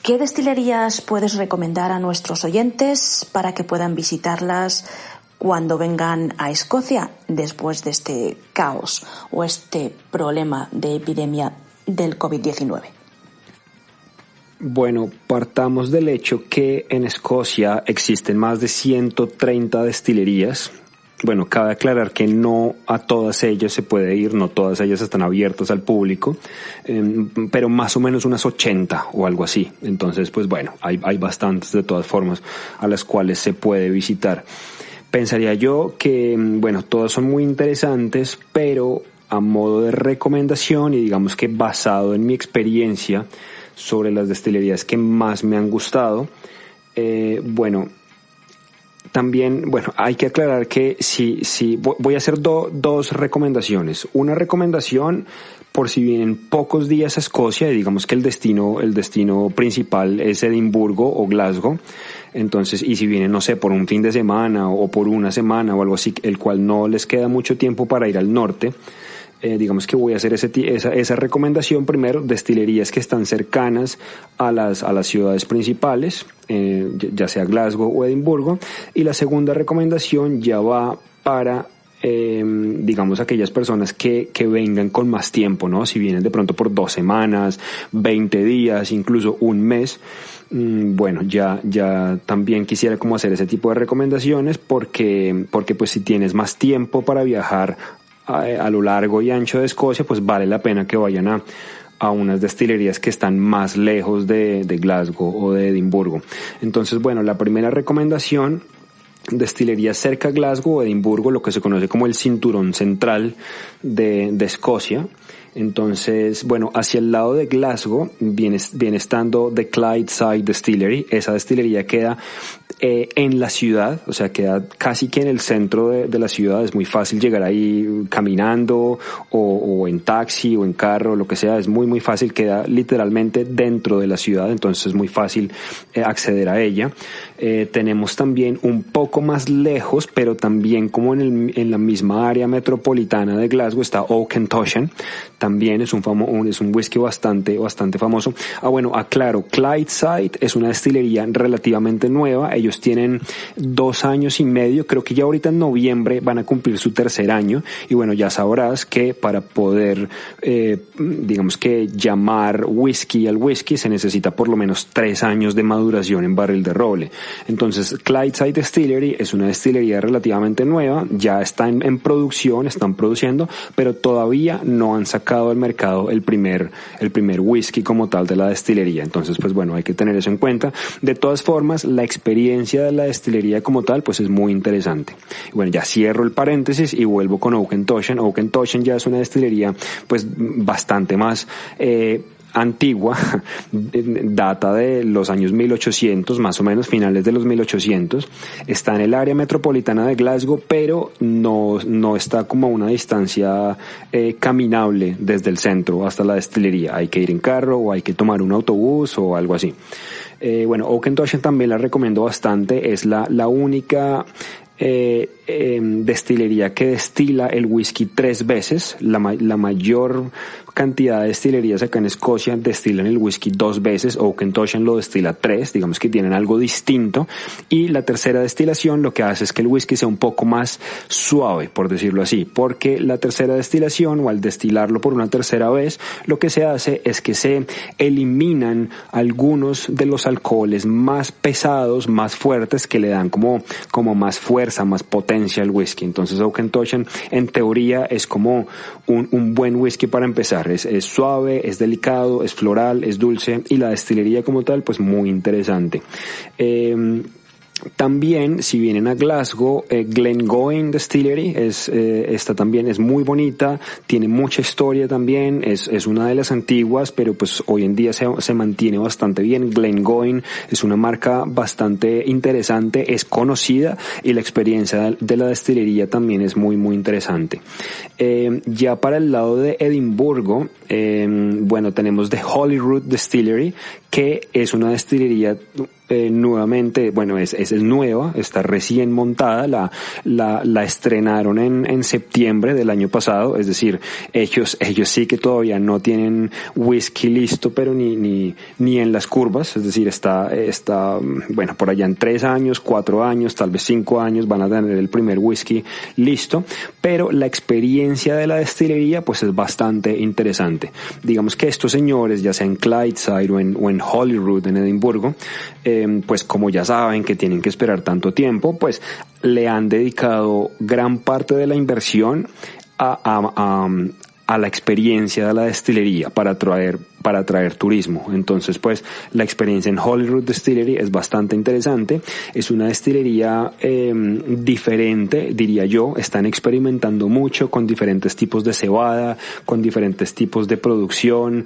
¿Qué destilerías puedes recomendar a nuestros oyentes para que puedan visitarlas cuando vengan a Escocia después de este caos o este problema de epidemia del COVID-19? Bueno, partamos del hecho que en Escocia existen más de 130 destilerías. Bueno, cabe aclarar que no a todas ellas se puede ir, no todas ellas están abiertas al público, pero más o menos unas 80 o algo así. Entonces, pues bueno, hay bastantes de todas formas a las cuales se puede visitar. Pensaría yo que, bueno, todas son muy interesantes, pero a modo de recomendación y digamos que basado en mi experiencia sobre las destilerías que más me han gustado, también, hay que aclarar que sí, voy a hacer dos recomendaciones. Una recomendación por si vienen pocos días a Escocia y digamos que el destino principal es Edimburgo o Glasgow. Entonces, y si vienen, no sé, por un fin de semana o por una semana o algo así, el cual no les queda mucho tiempo para ir al norte, digamos que voy a hacer esa recomendación primero, destilerías que están cercanas a las ciudades principales, ya sea Glasgow o Edimburgo, y la segunda recomendación ya va para digamos aquellas personas que vengan con más tiempo, ¿no? Si vienen de pronto por 2 semanas, 20 días, incluso un mes, bueno, ya también quisiera como hacer ese tipo de recomendaciones porque pues si tienes más tiempo para viajar a lo largo y ancho de Escocia, pues vale la pena que vayan a unas destilerías que están más lejos de Glasgow o de Edimburgo. Entonces, bueno, la primera recomendación, destilerías cerca a Glasgow o Edimburgo, lo que se conoce como el cinturón central de Escocia. Entonces, bueno, hacia el lado de Glasgow viene estando The Clydeside Distillery. Esa destilería queda en la ciudad, o sea, queda casi que en el centro de la ciudad. Es muy fácil llegar ahí caminando o en taxi o en carro, lo que sea. Es muy, muy fácil, queda literalmente dentro de la ciudad, entonces es muy fácil acceder a ella. Tenemos también un poco más lejos, pero también como en la misma área metropolitana de Glasgow, está Auchentoshan. También es un whisky bastante famoso. Bueno, aclaro, Clydeside es una destilería relativamente nueva. Ellos tienen 2 años y medio, creo que ya ahorita en noviembre van a cumplir su 3er año. Y bueno, ya sabrás que para poder, digamos que llamar whisky al whisky se necesita por lo menos 3 años de maduración en barril de roble. Entonces, Clydeside Distillery es una destilería relativamente nueva, ya está en producción, están produciendo, pero todavía no han sacado al mercado el primer whisky como tal de la destilería. Entonces, pues bueno, hay que tener eso en cuenta. De todas formas, la experiencia de la destilería como tal, pues es muy interesante. Y bueno, ya cierro el paréntesis y vuelvo con Auchentoshan. Auchentoshan ya es una destilería, pues, bastante más antigua, data de los años 1800, más o menos finales de los 1800, está en el área metropolitana de Glasgow, pero no está como a una distancia caminable desde el centro hasta la destilería. Hay que ir en carro o hay que tomar un autobús o algo así. Bueno, Auchentoshan también la recomiendo bastante, es la única destilería que destila el whisky 3 veces. La mayor cantidad de destilerías acá en Escocia destilan el whisky 2 veces. Auchentoshan lo destila 3, digamos que tienen algo distinto. Y la tercera destilación lo que hace es que el whisky sea un poco más suave, por decirlo así, porque la tercera destilación, o al destilarlo por una tercera vez, lo que se hace es que se eliminan algunos de los alcoholes más pesados, más fuertes, que le dan como más fuerza, más potencia al whisky. Entonces Auchentoshan en teoría es como un buen whisky para empezar. Es suave, es delicado, es floral, es dulce, y la destilería como tal, pues muy interesante. También, si vienen a Glasgow, Glengoyne Distillery esta también es muy bonita, tiene mucha historia también, es una de las antiguas, pero pues hoy en día se mantiene bastante bien. Glengoyne es una marca bastante interesante, es conocida, y la experiencia de la destilería también es muy muy interesante. Ya para el lado de Edimburgo, bueno, tenemos The Holyrood Distillery, que es una destilería nuevamente, bueno, es nueva, está recién montada, la estrenaron en septiembre del año pasado, es decir, ellos sí que todavía no tienen whisky listo, pero ni en las curvas, es decir, está, bueno, por allá en 3 años, 4 años, tal vez 5 años van a tener el primer whisky listo, pero la experiencia de la destilería pues es bastante interesante. Digamos que estos señores, ya sea en Clydeside o en Holyrood, en Edimburgo, pues como ya saben que tienen que esperar tanto tiempo, pues le han dedicado gran parte de la inversión a la experiencia de la destilería para atraer turismo. Entonces, pues, la experiencia en Holyrood Distillery es bastante interesante. Es una destilería diferente, diría yo. Están experimentando mucho con diferentes tipos de cebada, con diferentes tipos de producción,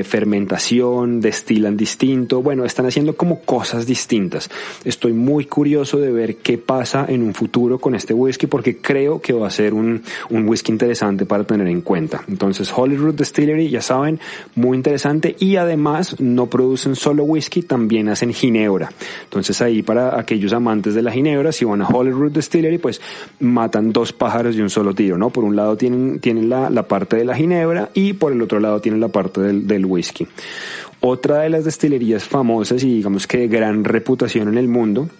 fermentación, destilan distinto. Bueno, están haciendo como cosas distintas. Estoy muy curioso de ver qué pasa en un futuro con este whisky, porque creo que va a ser un whisky interesante para tener en cuenta. Entonces, Holyrood Distillery, ya saben, muy interesante, y además no producen solo whisky, también hacen ginebra. Entonces ahí, para aquellos amantes de la ginebra, si van a Holyrood Distillery, pues matan 2 pájaros de un solo tiro, ¿no? Por un lado tienen la parte de la ginebra, y por el otro lado tienen la parte del whisky. Otra de las destilerías famosas y digamos que de gran reputación en el mundo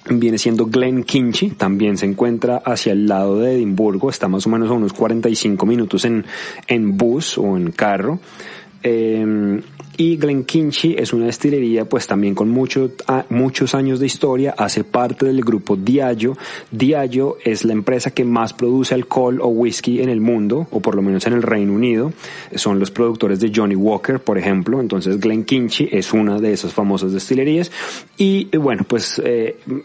viene siendo Glenkinchie, también se encuentra hacia el lado de Edimburgo, está más o menos a unos 45 minutos en bus o en carro. Y Glenkinchie es una destilería pues también con muchos años de historia, hace parte del grupo Diageo. Diageo es la empresa que más produce alcohol o whisky en el mundo, o por lo menos en el Reino Unido. Son los productores de Johnnie Walker, por ejemplo. Entonces Glenkinchie es una de esas famosas destilerías, y bueno, pues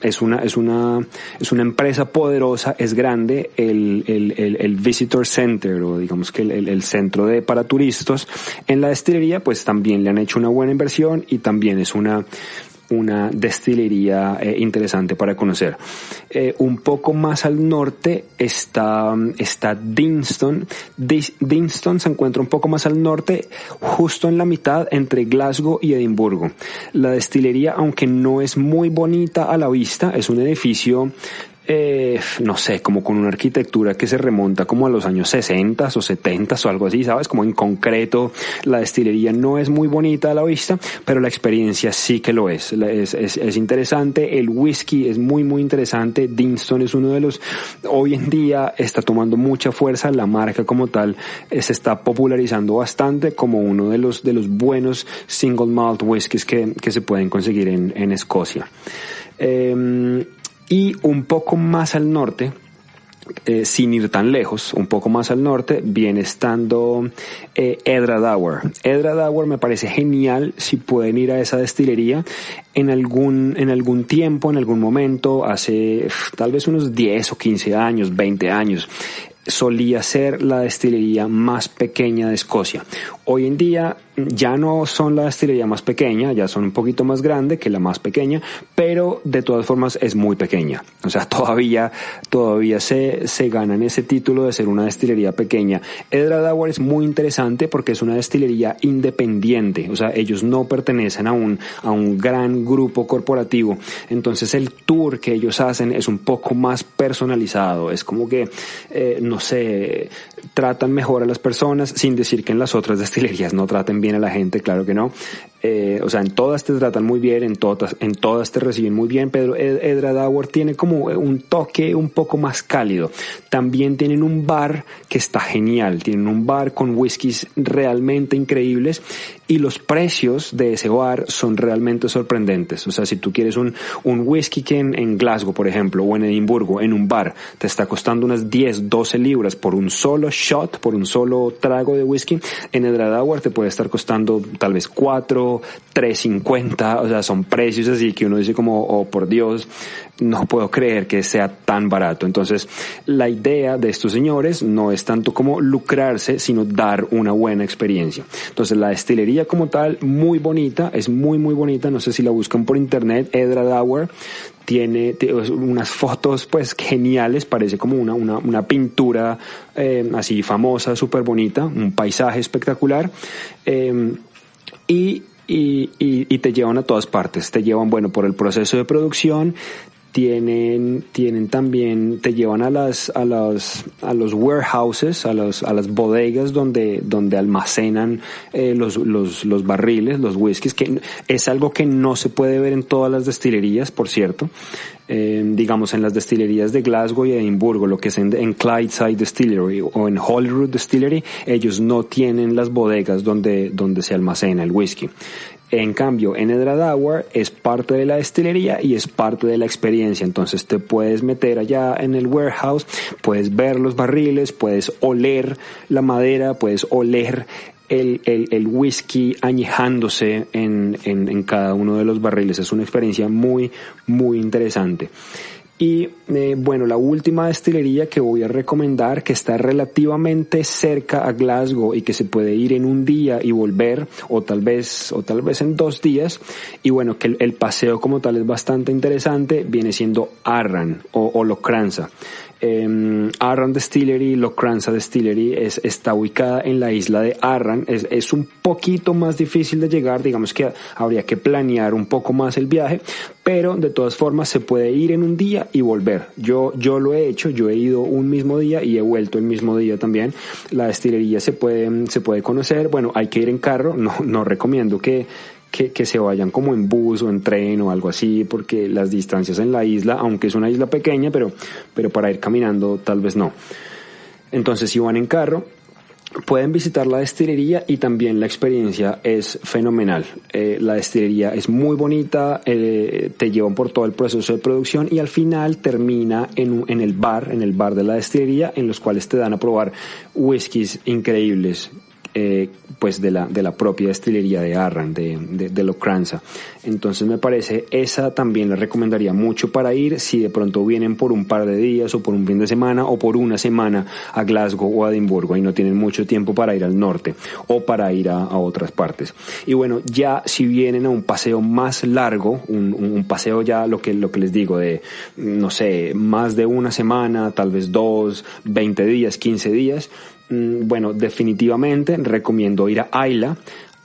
es una empresa poderosa, es grande. El Visitor Center, o digamos que el centro para turistas en la destilería, pues también le han hecho una buena inversión, y también es una destilería interesante para conocer. Un poco más al norte está Dinston. Dinston se encuentra un poco más al norte, justo en la mitad entre Glasgow y Edimburgo. La destilería, aunque no es muy bonita a la vista, es un edificio no sé, como con una arquitectura que se remonta como a los años 60 o 70 o algo así, ¿sabes? Como en concreto. La destilería no es muy bonita a la vista, pero la experiencia sí que lo es. Es interesante. El whisky es muy muy interesante. Dinston es uno de los, hoy en día está tomando mucha fuerza. La marca como tal se está popularizando bastante como uno de los buenos single malt whiskies que se pueden conseguir en Escocia. Y un poco más al norte, sin ir tan lejos, un poco más al norte, viene estando Edradour. Edradour me parece genial si pueden ir a esa destilería en algún tiempo, en algún momento, hace tal vez unos 10 o 15 años, 20 años. Solía ser la destilería más pequeña de Escocia. Hoy en día ya no son la destilería más pequeña, ya son un poquito más grande que la más pequeña, pero de todas formas es muy pequeña. O sea, todavía se ganan ese título de ser una destilería pequeña. Edradour es muy interesante porque es una destilería independiente, o sea, ellos no pertenecen a un gran grupo corporativo. Entonces el tour que ellos hacen es un poco más personalizado, es como que no sé, tratan mejor a las personas, sin decir que en las otras destilerías no traten bien a la gente, claro que no. O sea, en todas te tratan muy bien, en todas te reciben muy bien, pero Edradour tiene como un toque un poco más cálido. También tienen un bar que está genial, tienen un bar con whiskies realmente increíbles, y los precios de ese bar son realmente sorprendentes. O sea, si tú quieres un whisky que en Glasgow, por ejemplo, o en Edimburgo, en un bar, te está costando unas 10, 12 libras por un solo shot, por un solo trago de whisky, en Edradour te puede estar costando tal vez 4 esto $3.50, o sea, son precios así que uno dice como, oh por Dios, no puedo creer que sea tan barato. Entonces, la idea de estos señores no es tanto como lucrarse, sino dar una buena experiencia. Entonces, la destilería como tal, muy bonita, es muy bonita, no sé si la buscan por internet, Edradauer, tiene unas fotos pues geniales, parece como una pintura así famosa, súper bonita, un paisaje espectacular, y te llevan a todas partes, te llevan, bueno, por el proceso de producción, tienen también, te llevan a los warehouses, a las bodegas donde almacenan los barriles, los whiskies, que es algo que no se puede ver en todas las destilerías, por cierto. Digamos en las destilerías de Glasgow y Edimburgo, lo que es en Clydeside Distillery o en Holyrood Distillery, ellos no tienen las bodegas donde se almacena el whisky. En cambio, en Edradauer es parte de la destilería y es parte de la experiencia. Entonces te puedes meter allá en el warehouse, puedes ver los barriles, puedes oler la madera, puedes oler el whisky añejándose en cada uno de los barriles. Es una experiencia muy interesante. Y bueno, la última destilería que voy a recomendar, que está relativamente cerca a Glasgow y que se puede ir en un día y volver, o tal vez en 2 días, y bueno, que el paseo como tal es bastante interesante, viene siendo Arran o Lochranza. Arran Distillery, Lochranza Distillery está ubicada en la isla de Arran. Es un poquito más difícil de llegar, digamos que habría que planear un poco más el viaje, pero de todas formas se puede ir en un día y volver. Yo lo he hecho, yo he ido un mismo día y he vuelto el mismo día también. La destilería se puede conocer, bueno, hay que ir en carro, no recomiendo que se vayan como en bus o en tren o algo así, porque las distancias en la isla, aunque es una isla pequeña, pero para ir caminando tal vez no. Entonces, si van en carro, pueden visitar la destilería y también la experiencia es fenomenal. La destilería es muy bonita, te llevan por todo el proceso de producción y al final termina en el bar de la destilería, en los cuales te dan a probar whiskies increíbles. Pues de la propia destilería de Arran, de Lochranza. Entonces me parece, esa también la recomendaría mucho para ir si de pronto vienen por un par de días o por un fin de semana o por una semana a Glasgow o a Edimburgo y no tienen mucho tiempo para ir al norte o para ir a otras partes. Y bueno, ya si vienen a un paseo más largo, un paseo ya lo que les digo de, no sé, más de una semana, tal vez 2, 20 días, 15 días, bueno, definitivamente recomiendo ir a Islay.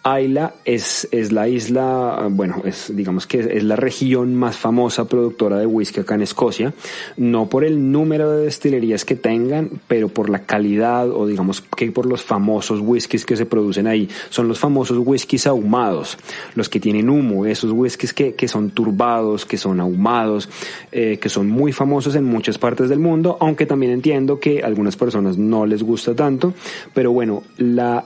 Islay es la isla, bueno, digamos que es la región más famosa productora de whisky acá en Escocia, no por el número de destilerías que tengan, pero por la calidad o digamos que por los famosos whiskies que se producen ahí. Son los famosos whiskies ahumados, los que tienen humo, esos whiskies que son turbados, que son ahumados, que son muy famosos en muchas partes del mundo, aunque también entiendo que a algunas personas no les gusta tanto, pero bueno,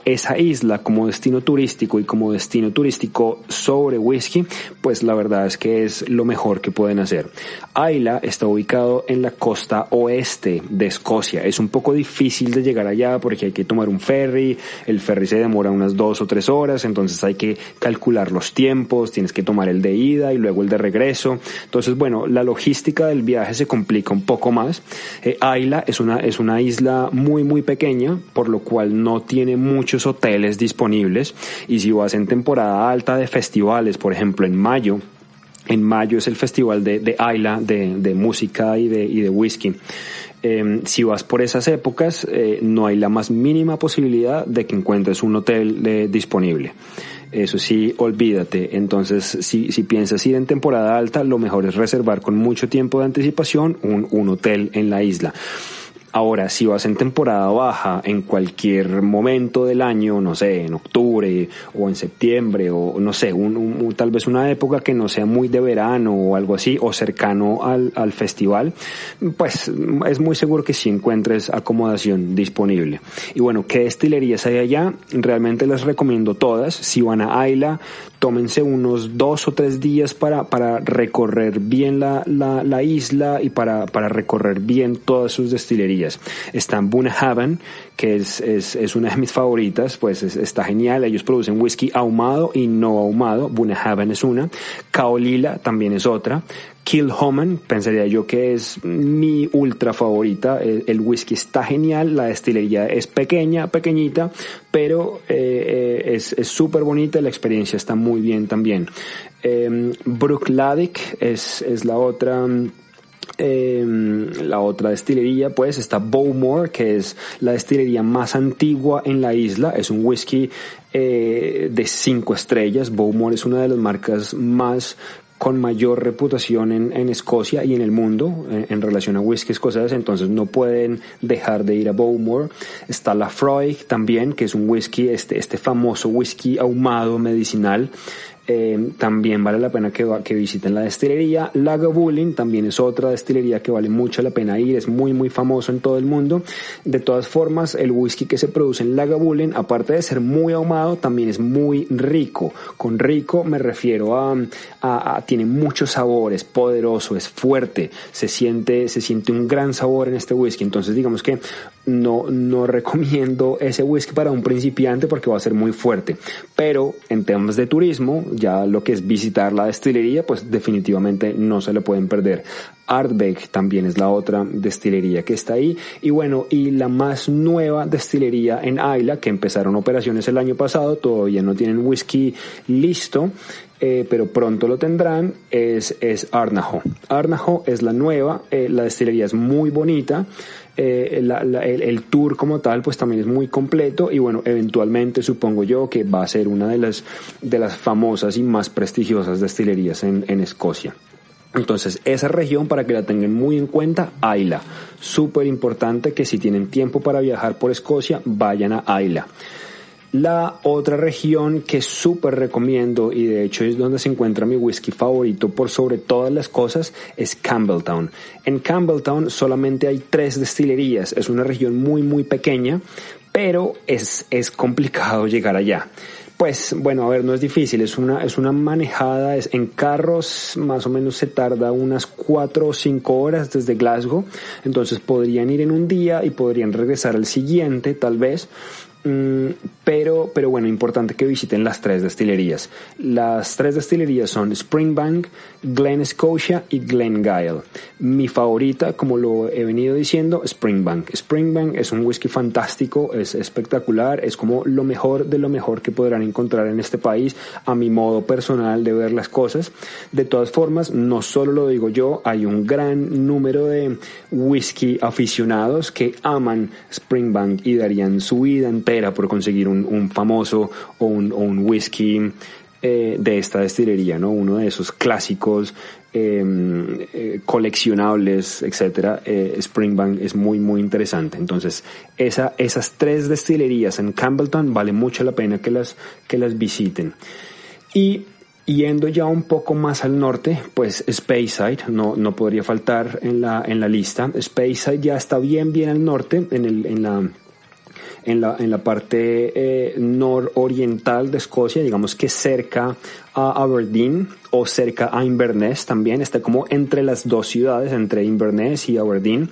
esa isla como destino turístico y como destino turístico sobre whisky, pues la verdad es que es lo mejor que pueden hacer. Islay está ubicado en la costa oeste de Escocia. Es un poco difícil de llegar allá porque hay que tomar un ferry. El ferry se demora unas 2 o 3 horas, entonces hay que calcular los tiempos, tienes que tomar el de ida y luego el de regreso. Entonces, bueno, la logística del viaje se complica un poco más. Islay es una isla muy pequeña, por lo cual no tiene muchos hoteles disponibles, y si vas en temporada alta de festivales, por ejemplo en mayo es el festival de Islay de música y de whisky. Si vas por esas épocas, no hay la más mínima posibilidad de que encuentres un hotel disponible. Eso sí, olvídate. Entonces, si piensas ir en temporada alta, lo mejor es reservar con mucho tiempo de anticipación un hotel en la isla. Ahora, si vas en temporada baja, en cualquier momento del año, no sé, en octubre o en septiembre o no sé, tal vez una época que no sea muy de verano o algo así, o cercano al festival, pues es muy seguro que sí encuentres acomodación disponible. Y bueno, ¿qué destilerías hay allá? Realmente les recomiendo todas. Si van a Islay, tómense unos 2 o 3 días para recorrer bien la isla y para recorrer bien todas sus destilerías. destilerías. Está Bunnahabhain, que es una de mis favoritas, pues está genial. Ellos producen whisky ahumado y no ahumado. Bunnahabhain es una. Caolila también es otra. Kilchoman, pensaría yo que es mi ultra favorita. El whisky está genial, la destilería es pequeñita, pero es súper bonita, la experiencia está muy bien también. Bruichladdich es la otra destilería. Pues está Bowmore, que es la destilería más antigua en la isla. Es un whisky de 5 estrellas. Bowmore es una de las marcas con mayor reputación en Escocia y en el mundo en relación a whisky escocés, entonces no pueden dejar de ir a Bowmore. Está Laphroaig también, que es un whisky, este famoso whisky ahumado medicinal. También vale la pena que visiten la destilería. Lagavulin también es otra destilería que vale mucho la pena ir, es muy muy famoso en todo el mundo. De todas formas, el whisky que se produce en Lagavulin, aparte de ser muy ahumado, también es muy rico. Con rico me refiero a tiene muchos sabores, poderoso, es fuerte, se siente un gran sabor en este whisky. Entonces digamos que no recomiendo ese whisky para un principiante porque va a ser muy fuerte, pero en temas de turismo, ya lo que es visitar la destilería, pues definitivamente no se lo pueden perder. Ardbeg también es la otra destilería que está ahí. Y bueno, y la más nueva destilería en Islay, que empezaron operaciones el año pasado, todavía no tienen whisky listo, pero pronto lo tendrán, es Arnaho. Arnaho es la nueva, la destilería es muy bonita. El tour como tal pues también es muy completo y bueno, eventualmente supongo yo que va a ser una de las famosas y más prestigiosas destilerías en Escocia. Entonces esa región, para que la tengan muy en cuenta, Islay, súper importante que si tienen tiempo para viajar por Escocia vayan a Islay. La otra región que súper recomiendo, y de hecho es donde se encuentra mi whisky favorito por sobre todas las cosas, es Campbeltown. En Campbeltown solamente hay 3 destilerías, es una región muy muy pequeña, pero es complicado llegar allá. Pues bueno, a ver, no es difícil, es una manejada, en carros más o menos se tarda unas 4 o 5 horas desde Glasgow, entonces podrían ir en un día y podrían regresar al siguiente tal vez. Pero bueno, importante que visiten las 3 destilerías. Las 3 destilerías son Springbank, Glen Scotia y Glengyle. Mi favorita, como lo he venido diciendo, Springbank. Springbank es un whisky fantástico, es espectacular, es como lo mejor de lo mejor que podrán encontrar en este país, a mi modo personal de ver las cosas. De todas formas, no solo lo digo yo, hay un gran número de whisky aficionados que aman Springbank y darían su vida entera por conseguir un famoso o un whisky de esta destilería, ¿no? Uno de esos clásicos coleccionables, etcétera. Springbank es muy muy interesante. Entonces esas 3 destilerías en Campbeltown vale mucho la pena que las visiten. Y yendo ya un poco más al norte, pues Speyside no podría faltar en la lista. Speyside ya está bien al norte, en la parte nororiental de Escocia, digamos que cerca a Aberdeen o cerca a Inverness también, está como entre las 2 ciudades, entre Inverness y Aberdeen.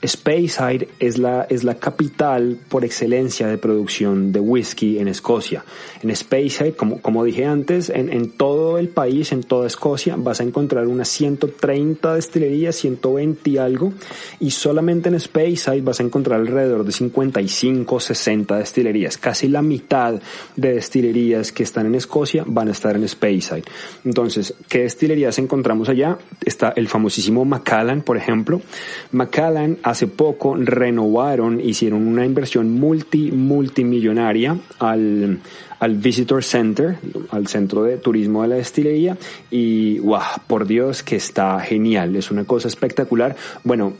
Speyside es la capital por excelencia de producción de whisky en Escocia. En Speyside, como dije antes, en todo el país, en toda Escocia, vas a encontrar unas 130 destilerías, 120 y algo, y solamente en Speyside vas a encontrar alrededor de 55, 60 destilerías. Casi la mitad de destilerías que están en Escocia van a estar en Speyside. Entonces, ¿qué destilerías encontramos allá? Está el famosísimo Macallan, por ejemplo. Macallan hace poco renovaron, hicieron una inversión multimillonaria al Visitor Center, al centro de turismo de la destilería, y wow, por Dios que está genial, es una cosa espectacular. Bueno,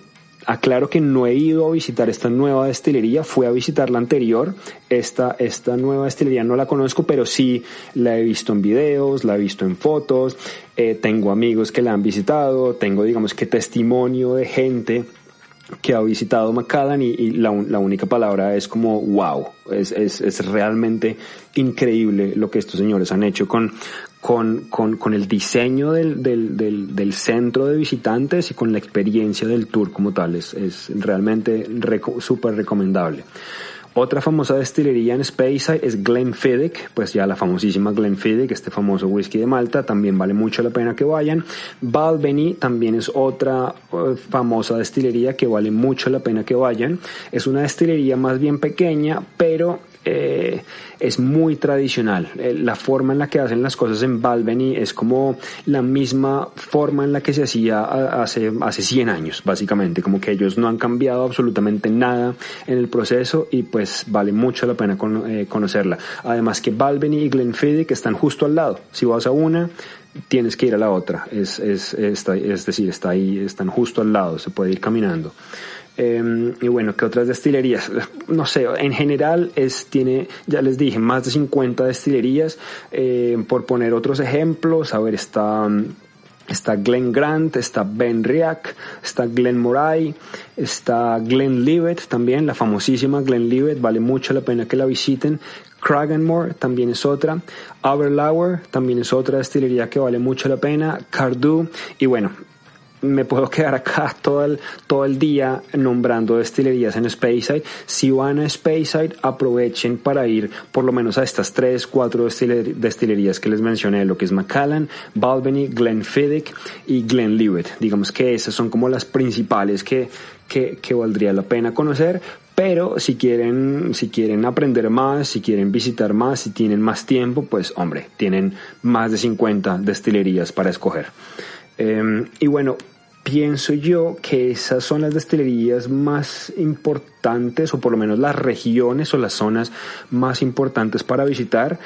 aclaro que no he ido a visitar esta nueva destilería, fui a visitar la anterior. Esta nueva destilería no la conozco, pero sí la he visto en videos, la he visto en fotos, tengo amigos que la han visitado, tengo digamos que testimonio de gente que ha visitado Macallan y la única palabra es como wow, es realmente increíble lo que estos señores han hecho con con el diseño del centro de visitantes y con la experiencia del tour como tal. Es realmente súper recomendable. Otra famosa destilería en Speyside es Glenfiddich, pues ya la famosísima Glenfiddich, este famoso whisky de Malta, también vale mucho la pena que vayan. Balvenie también es otra famosa destilería que vale mucho la pena que vayan. Es una destilería más bien pequeña, pero es muy tradicional. La forma en la que hacen las cosas en Balvenie es como la misma forma en la que se hacía hace 100 años, básicamente, como que ellos no han cambiado absolutamente nada en el proceso y pues vale mucho la pena conocerla. Además que Balvenie y Glenfiddich están justo al lado. Si vas a una, tienes que ir a la otra. Es decir, está ahí, están justo al lado, se puede ir caminando. Y bueno, ¿qué otras destilerías? No sé, en general tiene, ya les dije, más de 50 destilerías. Por poner otros ejemplos, a ver, está Glen Grant, está Ben Riach, está Glen Moray, está Glenlivet también, la famosísima Glenlivet, vale mucho la pena que la visiten. Cragganmore también es otra. Aberlour también es otra destilería que vale mucho la pena. Cardhu, y bueno, me puedo quedar acá todo el día nombrando destilerías en Speyside. Si van a Speyside, aprovechen para ir por lo menos a estas 3-4 destilerías que les mencioné, lo que es Macallan, Balvenie, Glenfiddich y Glenlivet. Digamos que esas son como las principales que valdría la pena conocer. Pero si quieren aprender más, si quieren visitar más, si tienen más tiempo, pues hombre, tienen más de 50 destilerías para escoger. Y bueno, pienso yo que esas son las destilerías más importantes, o por lo menos las regiones o las zonas más importantes para visitar.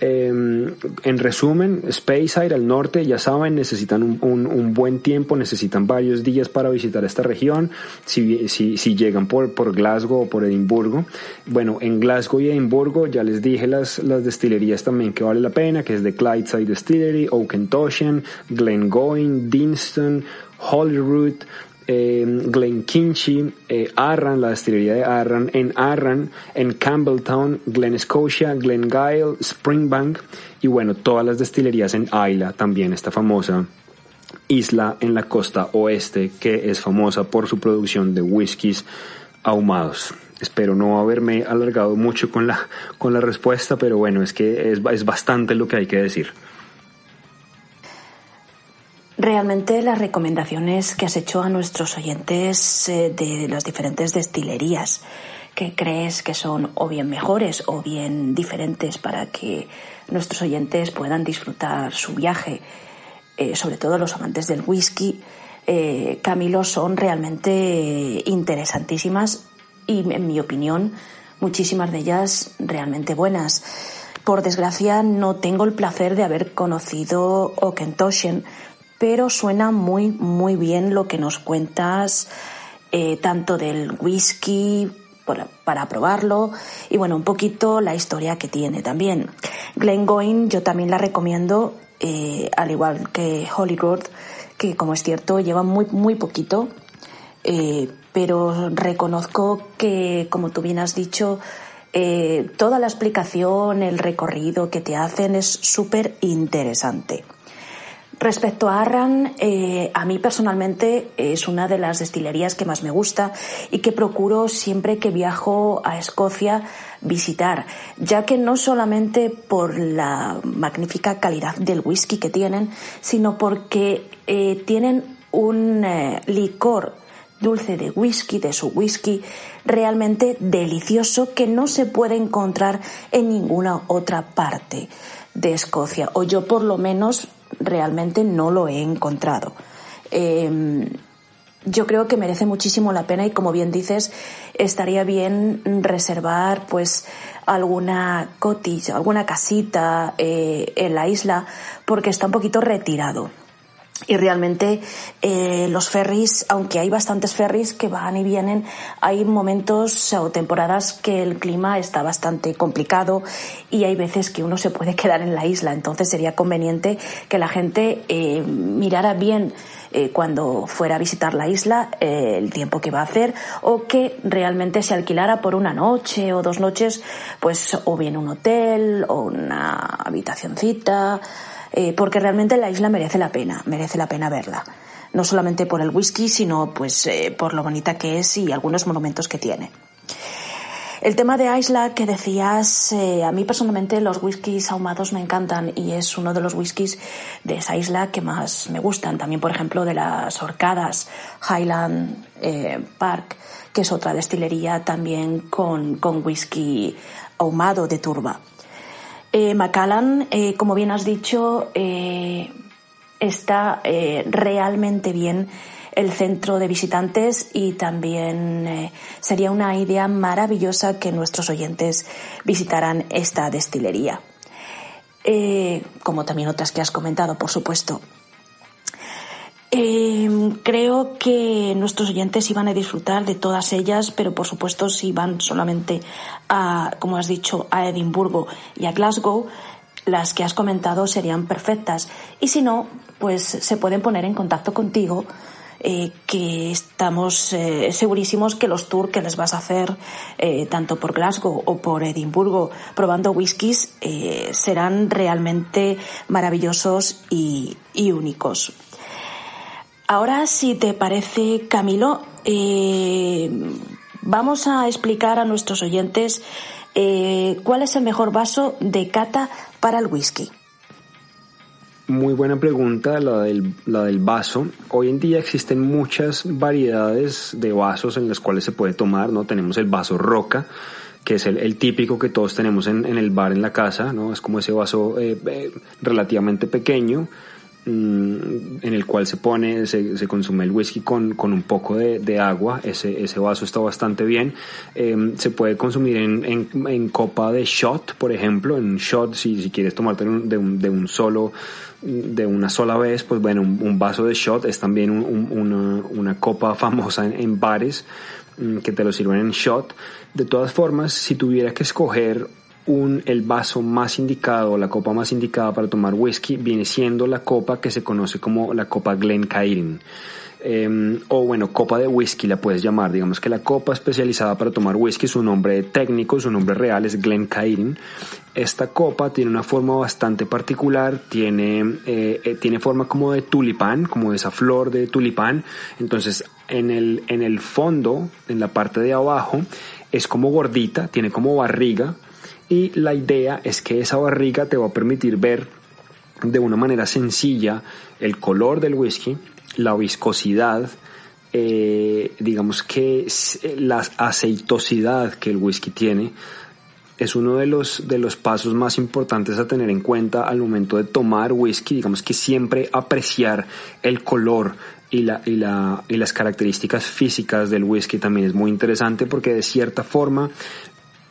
En resumen, Speyside al norte, ya saben, necesitan un buen tiempo, necesitan varios días para visitar esta región, si llegan por Glasgow o por Edimburgo. Bueno, en Glasgow y Edimburgo ya les dije las destilerías también que vale la pena, que es de Clydeside Distillery, Auchentoshan, Glengoyne, Deanston, Holyrood, Glenkinchie, Arran, la destilería de Arran, en Campbelltown, Glen Scotia, Glengyle, Springbank, y bueno, todas las destilerías en Islay también, esta famosa isla en la costa oeste que es famosa por su producción de whiskies ahumados. Espero no haberme alargado mucho con la respuesta, pero bueno, es que es bastante lo que hay que decir. Realmente las recomendaciones que has hecho a nuestros oyentes de las diferentes destilerías, que crees que son o bien mejores o bien diferentes para que nuestros oyentes puedan disfrutar su viaje, sobre todo los amantes del whisky, Camilo, son realmente interesantísimas y, en mi opinión, muchísimas de ellas realmente buenas. Por desgracia, no tengo el placer de haber conocido Auchentoshan, pero suena muy, muy bien lo que nos cuentas, tanto del whisky para probarlo y bueno, un poquito la historia que tiene también. Glengoyne yo también la recomiendo, al igual que Holyrood, que como es cierto lleva muy, muy poquito, pero reconozco que, como tú bien has dicho, toda la explicación, el recorrido que te hacen es súper interesante. Respecto a Arran, a mí personalmente es una de las destilerías que más me gusta y que procuro siempre que viajo a Escocia visitar, ya que no solamente por la magnífica calidad del whisky que tienen, sino porque tienen un licor dulce de whisky, de su whisky, realmente delicioso que no se puede encontrar en ninguna otra parte de Escocia, o yo por lo menos realmente no lo he encontrado. Yo creo que merece muchísimo la pena y, como bien dices, estaría bien reservar pues alguna cottage, alguna casita en la isla, porque está un poquito retirado. Y realmente los ferries, aunque hay bastantes ferries que van y vienen, hay momentos o temporadas que el clima está bastante complicado y hay veces que uno se puede quedar en la isla. Entonces sería conveniente que la gente mirara bien cuando fuera a visitar la isla el tiempo que va a hacer, o que realmente se alquilara por una noche o 2 noches, pues o bien un hotel o una habitacioncita, porque realmente la isla merece la pena verla. No solamente por el whisky, sino pues por lo bonita que es y algunos monumentos que tiene. El tema de Islay que decías, a mí personalmente los whiskies ahumados me encantan y es uno de los whiskies de esa isla que más me gustan. También, por ejemplo, de las Orcadas, Highland Park, que es otra destilería también con whisky ahumado de turba. Macallan, como bien has dicho, está realmente bien el centro de visitantes y también sería una idea maravillosa que nuestros oyentes visitaran esta destilería. Como también otras que has comentado, por supuesto. Creo que nuestros oyentes iban a disfrutar de todas ellas, pero por supuesto si van solamente a, como has dicho, a Edimburgo y a Glasgow, las que has comentado serían perfectas. Y si no, pues se pueden poner en contacto contigo, que estamos segurísimos que los tours que les vas a hacer tanto por Glasgow o por Edimburgo probando whiskies serán realmente maravillosos y únicos. Ahora, si te parece, Camilo, vamos a explicar a nuestros oyentes cuál es el mejor vaso de cata para el whisky. Muy buena pregunta la del vaso. Hoy en día existen muchas variedades de vasos en las cuales se puede tomar, ¿no? Tenemos el vaso roca, que es el típico que todos tenemos en el bar, en la casa, ¿no? Es como ese vaso relativamente pequeño, en el cual se consume el whisky con un poco de agua. Ese vaso está bastante bien. Se puede consumir en copa de shot, por ejemplo, en shot, si quieres tomarte de una sola vez, pues bueno, un vaso de shot es también una copa famosa en bares, que te lo sirven en shot. De todas formas, si tuviera que escoger el vaso más indicado, la copa más indicada para tomar whisky, viene siendo la copa que se conoce como la copa Glencairn. O bueno, copa de whisky la puedes llamar. Digamos que la copa especializada para tomar whisky, su nombre técnico, su nombre real es Glencairn. Esta copa tiene una forma bastante particular, tiene forma como de tulipán, como de esa flor de tulipán. Entonces en el fondo, en la parte de abajo, es como gordita, tiene como barriga, y la idea es que esa barriga te va a permitir ver de una manera sencilla el color del whisky, la viscosidad, digamos que la aceitosidad que el whisky tiene. Es uno de los pasos más importantes a tener en cuenta al momento de tomar whisky. Digamos que siempre apreciar el color y las características físicas del whisky también es muy interesante, porque de cierta forma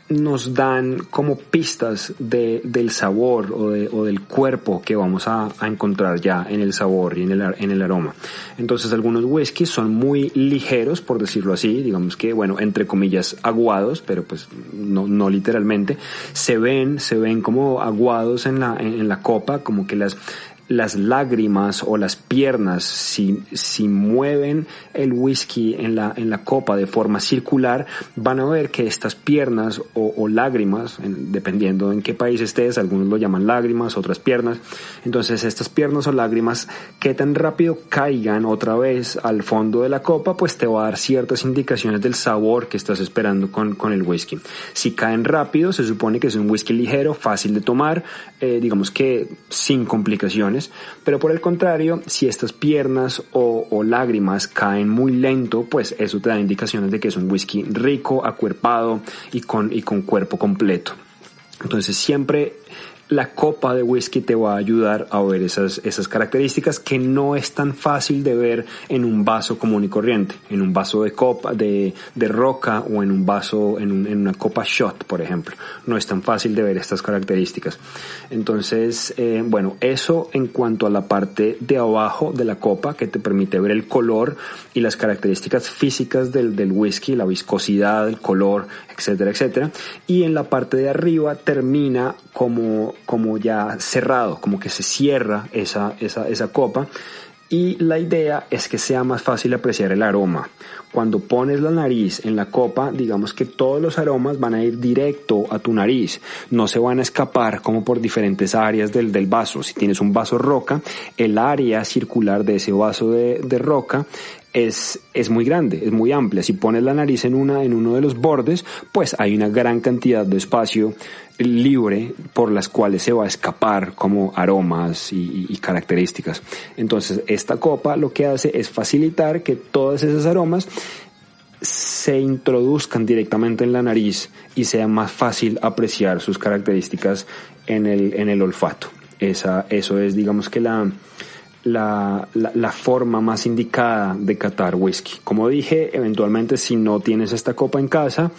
nos dan como pistas del sabor o del cuerpo que vamos a encontrar ya en el sabor y en el aroma. Entonces algunos whiskies son muy ligeros, por decirlo así, digamos que, bueno, entre comillas aguados, pero pues no literalmente. Se ven como aguados en la copa, como que las lágrimas o las piernas, si mueven el whisky en la copa de forma circular, van a ver que estas piernas o lágrimas, dependiendo en qué país estés, algunos lo llaman lágrimas, otras piernas. Entonces estas piernas o lágrimas, qué tan rápido caigan otra vez al fondo de la copa, pues te va a dar ciertas indicaciones del sabor que estás esperando con el whisky. Si caen rápido, se supone que es un whisky ligero, fácil de tomar, digamos que sin complicaciones. Pero por el contrario, si estas piernas o lágrimas caen muy lento, pues eso te da indicaciones de que es un whisky rico, acuerpado y con cuerpo completo. Entonces siempre la copa de whisky te va a ayudar a ver esas características que no es tan fácil de ver en un vaso común y corriente, en un vaso de copa de roca o en un vaso en una copa shot, por ejemplo. No es tan fácil de ver estas características. Entonces, bueno, eso en cuanto a la parte de abajo de la copa, que te permite ver el color y las características físicas del whisky, la viscosidad, el color, etcétera, etcétera. Y en la parte de arriba termina como ya cerrado, como que se cierra esa copa, y la idea es que sea más fácil apreciar el aroma. Cuando pones la nariz en la copa, digamos que todos los aromas van a ir directo a tu nariz, no se van a escapar como por diferentes áreas del vaso. Si tienes un vaso roca, el área circular de ese vaso de roca es muy grande, es muy amplia. Si pones la nariz en uno de los bordes, pues hay una gran cantidad de espacio libre por las cuales se va a escapar como aromas y características. Entonces esta copa lo que hace es facilitar que todos esos aromas se introduzcan directamente en la nariz y sea más fácil apreciar sus características en el olfato. Eso es, digamos que la forma más indicada de catar whisky. Como dije, eventualmente si no tienes esta copa en casa,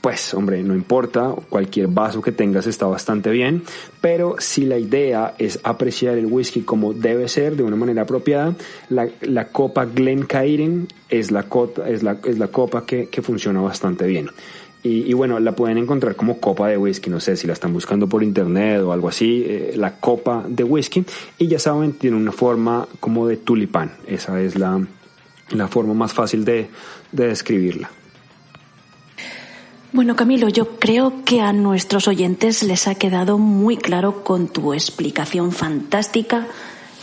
pues hombre, no importa, cualquier vaso que tengas está bastante bien, pero si la idea es apreciar el whisky como debe ser, de una manera apropiada, la copa Glencairn es la copa que funciona bastante bien. Y bueno, la pueden encontrar como copa de whisky, no sé si la están buscando por internet o algo así, la copa de whisky, y ya saben, tiene una forma como de tulipán. Esa es la forma más fácil de describirla. Bueno, Camilo, yo creo que a nuestros oyentes les ha quedado muy claro con tu explicación fantástica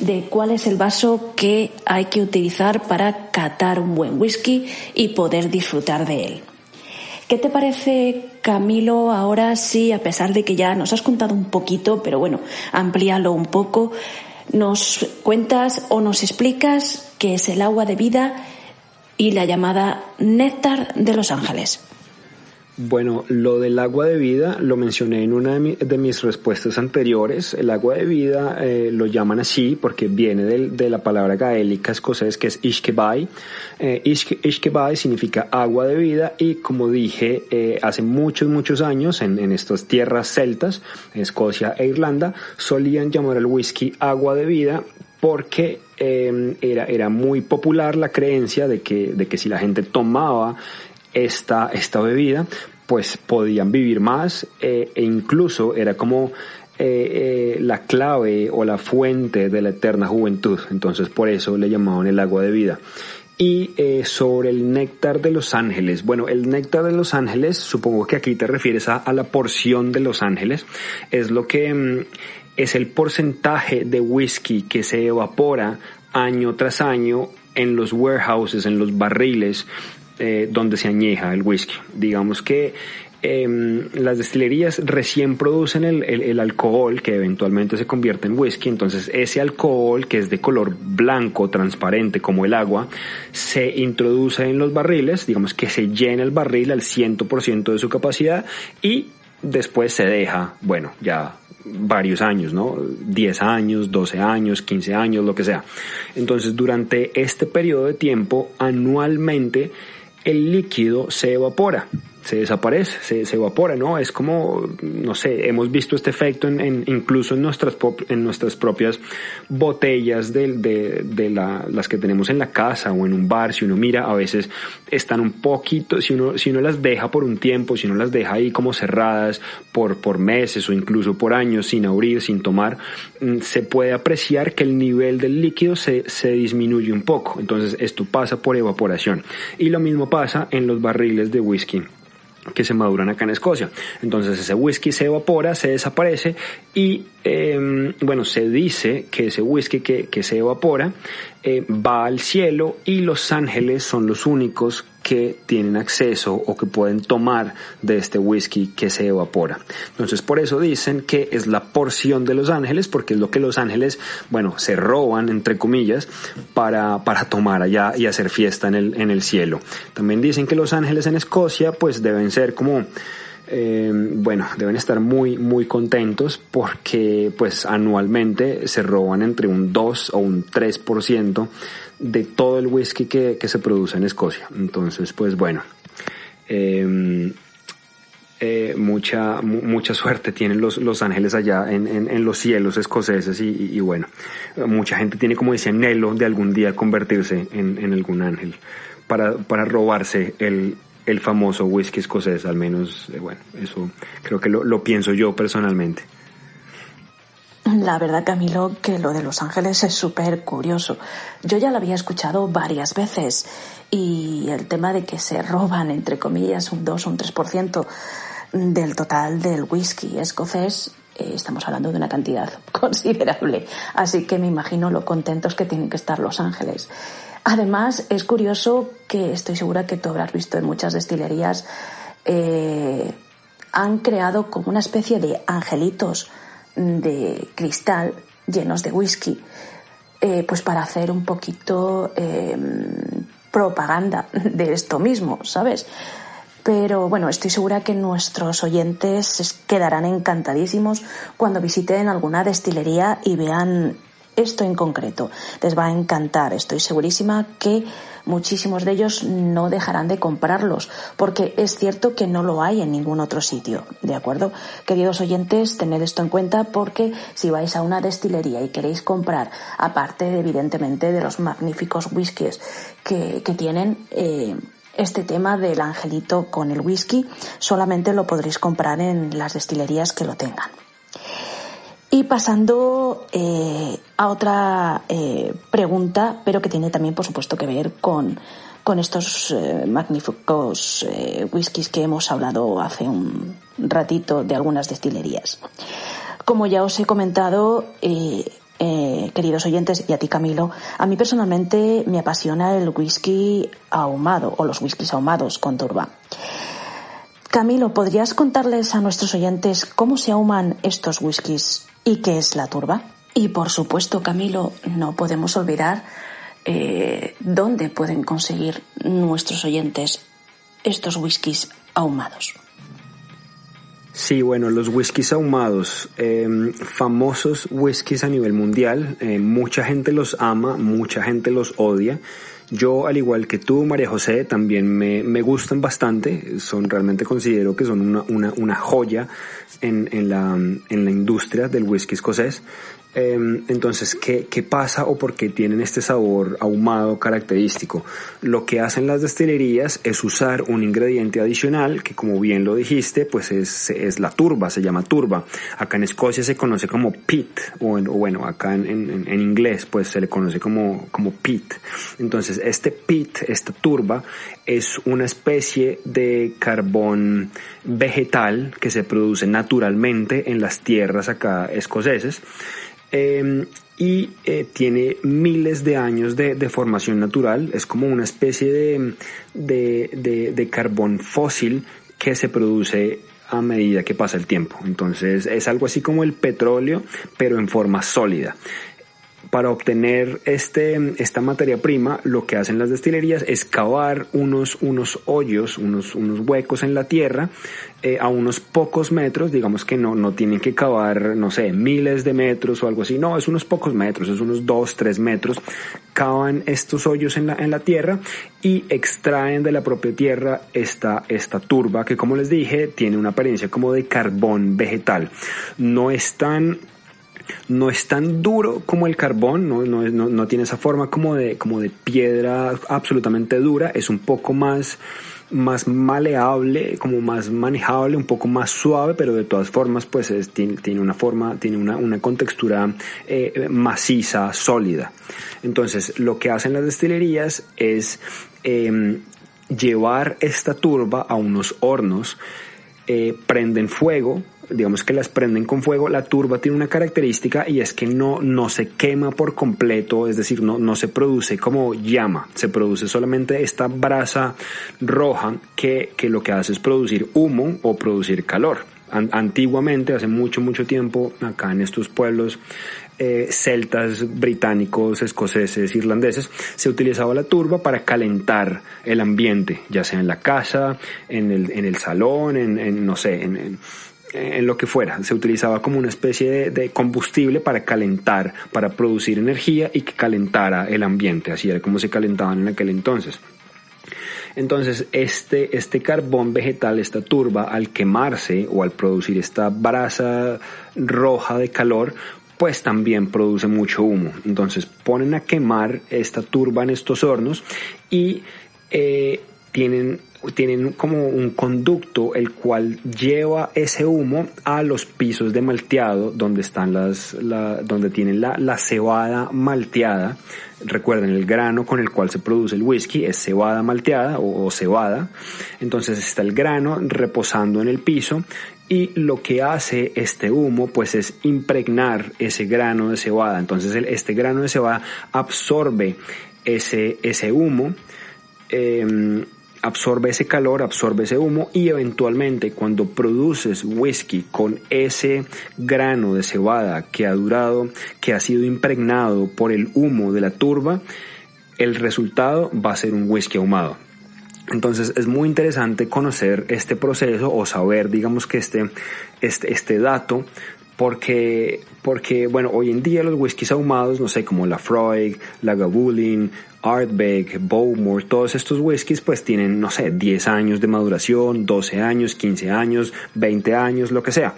de cuál es el vaso que hay que utilizar para catar un buen whisky y poder disfrutar de él. ¿Qué te parece, Camilo, ahora sí, a pesar de que ya nos has contado un poquito, pero bueno, amplíalo un poco, nos cuentas o nos explicas qué es el agua de vida y la llamada néctar de Los Ángeles? Bueno, lo del agua de vida lo mencioné en una de mis respuestas anteriores. El agua de vida lo llaman así porque viene de la palabra gaélica escocés que es Ishkebai. Ishkebai significa agua de vida y, como dije, hace muchos años en estas tierras celtas, Escocia e Irlanda, solían llamar al whisky agua de vida porque era muy popular la creencia de que si la gente tomaba esta bebida, pues podían vivir más, e incluso era como la clave o la fuente de la eterna juventud. Entonces por eso le llamaban el agua de vida. Y sobre el néctar de Los Ángeles, bueno, el néctar de Los Ángeles, supongo que aquí te refieres a la porción de Los Ángeles, es lo que es el porcentaje de whisky que se evapora año tras año en los warehouses, en los barriles donde se añeja el whisky. Digamos que las destilerías recién producen el alcohol que eventualmente se convierte en whisky. Entonces ese alcohol, que es de color blanco transparente como el agua, se introduce en los barriles, digamos que se llena el barril al 100% de su capacidad y después se deja, bueno, ya varios años, ¿no? 10 años, 12 años, 15 años, lo que sea. Entonces durante este periodo de tiempo, anualmente el líquido se evapora, se desaparece, se evapora, ¿no? Es como, no sé, hemos visto este efecto incluso en nuestras propias botellas de las que tenemos en la casa o en un bar. Si uno mira, a veces están un poquito, si uno las deja por un tiempo, si uno las deja ahí como cerradas por meses o incluso por años sin abrir, sin tomar, se puede apreciar que el nivel del líquido se disminuye un poco. Entonces esto pasa por evaporación. Y lo mismo pasa en los barriles de whisky que se maduran acá en Escocia. Entonces ese whisky se evapora, se desaparece y bueno, se dice que ese whisky que se evapora va al cielo y Los Ángeles son los únicos que tienen acceso o que pueden tomar de este whisky que se evapora. Entonces por eso dicen que es la porción de Los Ángeles, porque es lo que Los Ángeles, bueno, se roban entre comillas para tomar allá y hacer fiesta en el cielo. También dicen que Los Ángeles en Escocia pues deben ser como bueno, deben estar muy contentos porque pues anualmente se roban entre un 2 o un 3% de todo el whisky que se produce en Escocia. Entonces pues bueno, mucha suerte tienen los ángeles allá en los cielos escoceses y bueno, mucha gente tiene como ese anhelo de algún día convertirse en algún ángel para robarse el famoso whisky escocés. Al menos, bueno, eso creo que lo pienso yo personalmente. La verdad, Camilo, que lo de Los Ángeles es súper curioso. Yo ya lo había escuchado varias veces y el tema de que se roban, entre comillas, un 2 o un 3% del total del whisky escocés, estamos hablando de una cantidad considerable. Así que me imagino lo contentos que tienen que estar Los Ángeles. Además, es curioso que estoy segura que tú habrás visto en muchas destilerías, han creado como una especie de angelitos de cristal llenos de whisky, pues para hacer un poquito propaganda de esto mismo, ¿sabes? Pero bueno, estoy segura que nuestros oyentes quedarán encantadísimos cuando visiten alguna destilería y vean esto en concreto. Les va a encantar, estoy segurísima que muchísimos de ellos no dejarán de comprarlos, porque es cierto que no lo hay en ningún otro sitio, ¿de acuerdo? Queridos oyentes, tened esto en cuenta, porque si vais a una destilería y queréis comprar, aparte evidentemente de los magníficos whiskies que tienen, este tema del angelito con el whisky, solamente lo podréis comprar en las destilerías que lo tengan. Y pasando a otra pregunta, pero que tiene también, por supuesto, que ver con estos magníficos whiskies que hemos hablado hace un ratito de algunas destilerías. Como ya os he comentado, queridos oyentes, y a ti, Camilo, a mí personalmente me apasiona el whisky ahumado o los whiskies ahumados con turba. Camilo, ¿podrías contarles a nuestros oyentes cómo se ahuman estos whiskies y qué es la turba? Y por supuesto, Camilo, no podemos olvidar dónde pueden conseguir nuestros oyentes estos whiskies ahumados. Sí, bueno, los whiskies ahumados, famosos whiskies a nivel mundial, mucha gente los ama, mucha gente los odia. Yo, al igual que tú, María José, también me gustan bastante. Realmente considero que son una joya en la industria del whisky escocés. Entonces, ¿qué pasa o por qué tienen este sabor ahumado característico? Lo que hacen las destilerías es usar un ingrediente adicional que, como bien lo dijiste, pues es la turba, se llama turba. Acá en Escocia se conoce como peat, o bueno, acá en inglés pues se le conoce como peat. Entonces, este peat, esta turba, es una especie de carbón vegetal que se produce naturalmente en las tierras acá escoceses. Y tiene miles de años de formación natural. Es como una especie de carbón fósil que se produce a medida que pasa el tiempo. Entonces es algo así como el petróleo, pero en forma sólida. Para obtener esta materia prima, lo que hacen las destilerías es cavar unos hoyos, unos huecos en la tierra, a unos pocos metros. Digamos que no tienen que cavar, no sé, miles de metros o algo así. No, es unos pocos metros, es unos 2-3 metros. Cavan estos hoyos en la tierra y extraen de la propia tierra esta turba que, como les dije, tiene una apariencia como de carbón vegetal. No es tan duro como el carbón, no tiene esa forma como de piedra absolutamente dura. Es un poco más maleable, como más manejable, un poco más suave, pero de todas formas pues tiene una contextura maciza, sólida. Entonces lo que hacen las destilerías es llevar esta turba a unos hornos, prenden fuego. Digamos que las prenden con fuego. La turba tiene una característica y es que no se quema por completo, es decir, no se produce como llama, se produce solamente esta brasa roja que lo que hace es producir humo o producir calor. Antiguamente, hace mucho tiempo, acá en estos pueblos celtas, británicos, escoceses, irlandeses, se utilizaba la turba para calentar el ambiente, ya sea en la casa, en el salón, en lo que fuera. Se utilizaba como una especie de combustible para calentar, para producir energía y que calentara el ambiente. Así era como se calentaban en aquel entonces. Entonces este carbón vegetal, esta turba, al quemarse o al producir esta brasa roja de calor, pues también produce mucho humo. Entonces ponen a quemar esta turba en estos hornos y tienen tienen como un conducto el cual lleva ese humo a los pisos de malteado donde están donde tienen la cebada malteada. Recuerden, el grano con el cual se produce el whisky es cebada malteada o cebada. Entonces está el grano reposando en el piso, y lo que hace este humo pues es impregnar ese grano de cebada. Entonces este grano de cebada absorbe ese humo, absorbe ese calor, absorbe ese humo, y eventualmente cuando produces whisky con ese grano de cebada que ha sido impregnado por el humo de la turba, el resultado va a ser un whisky ahumado. Entonces es muy interesante conocer este proceso o saber, digamos, que este dato, porque bueno, hoy en día los whiskies ahumados, no sé, como Laphroaig, Lagavulin, Ardbeg, Bowmore, todos estos whiskies pues tienen, no sé, 10 años de maduración, 12 años, 15 años, 20 años, lo que sea,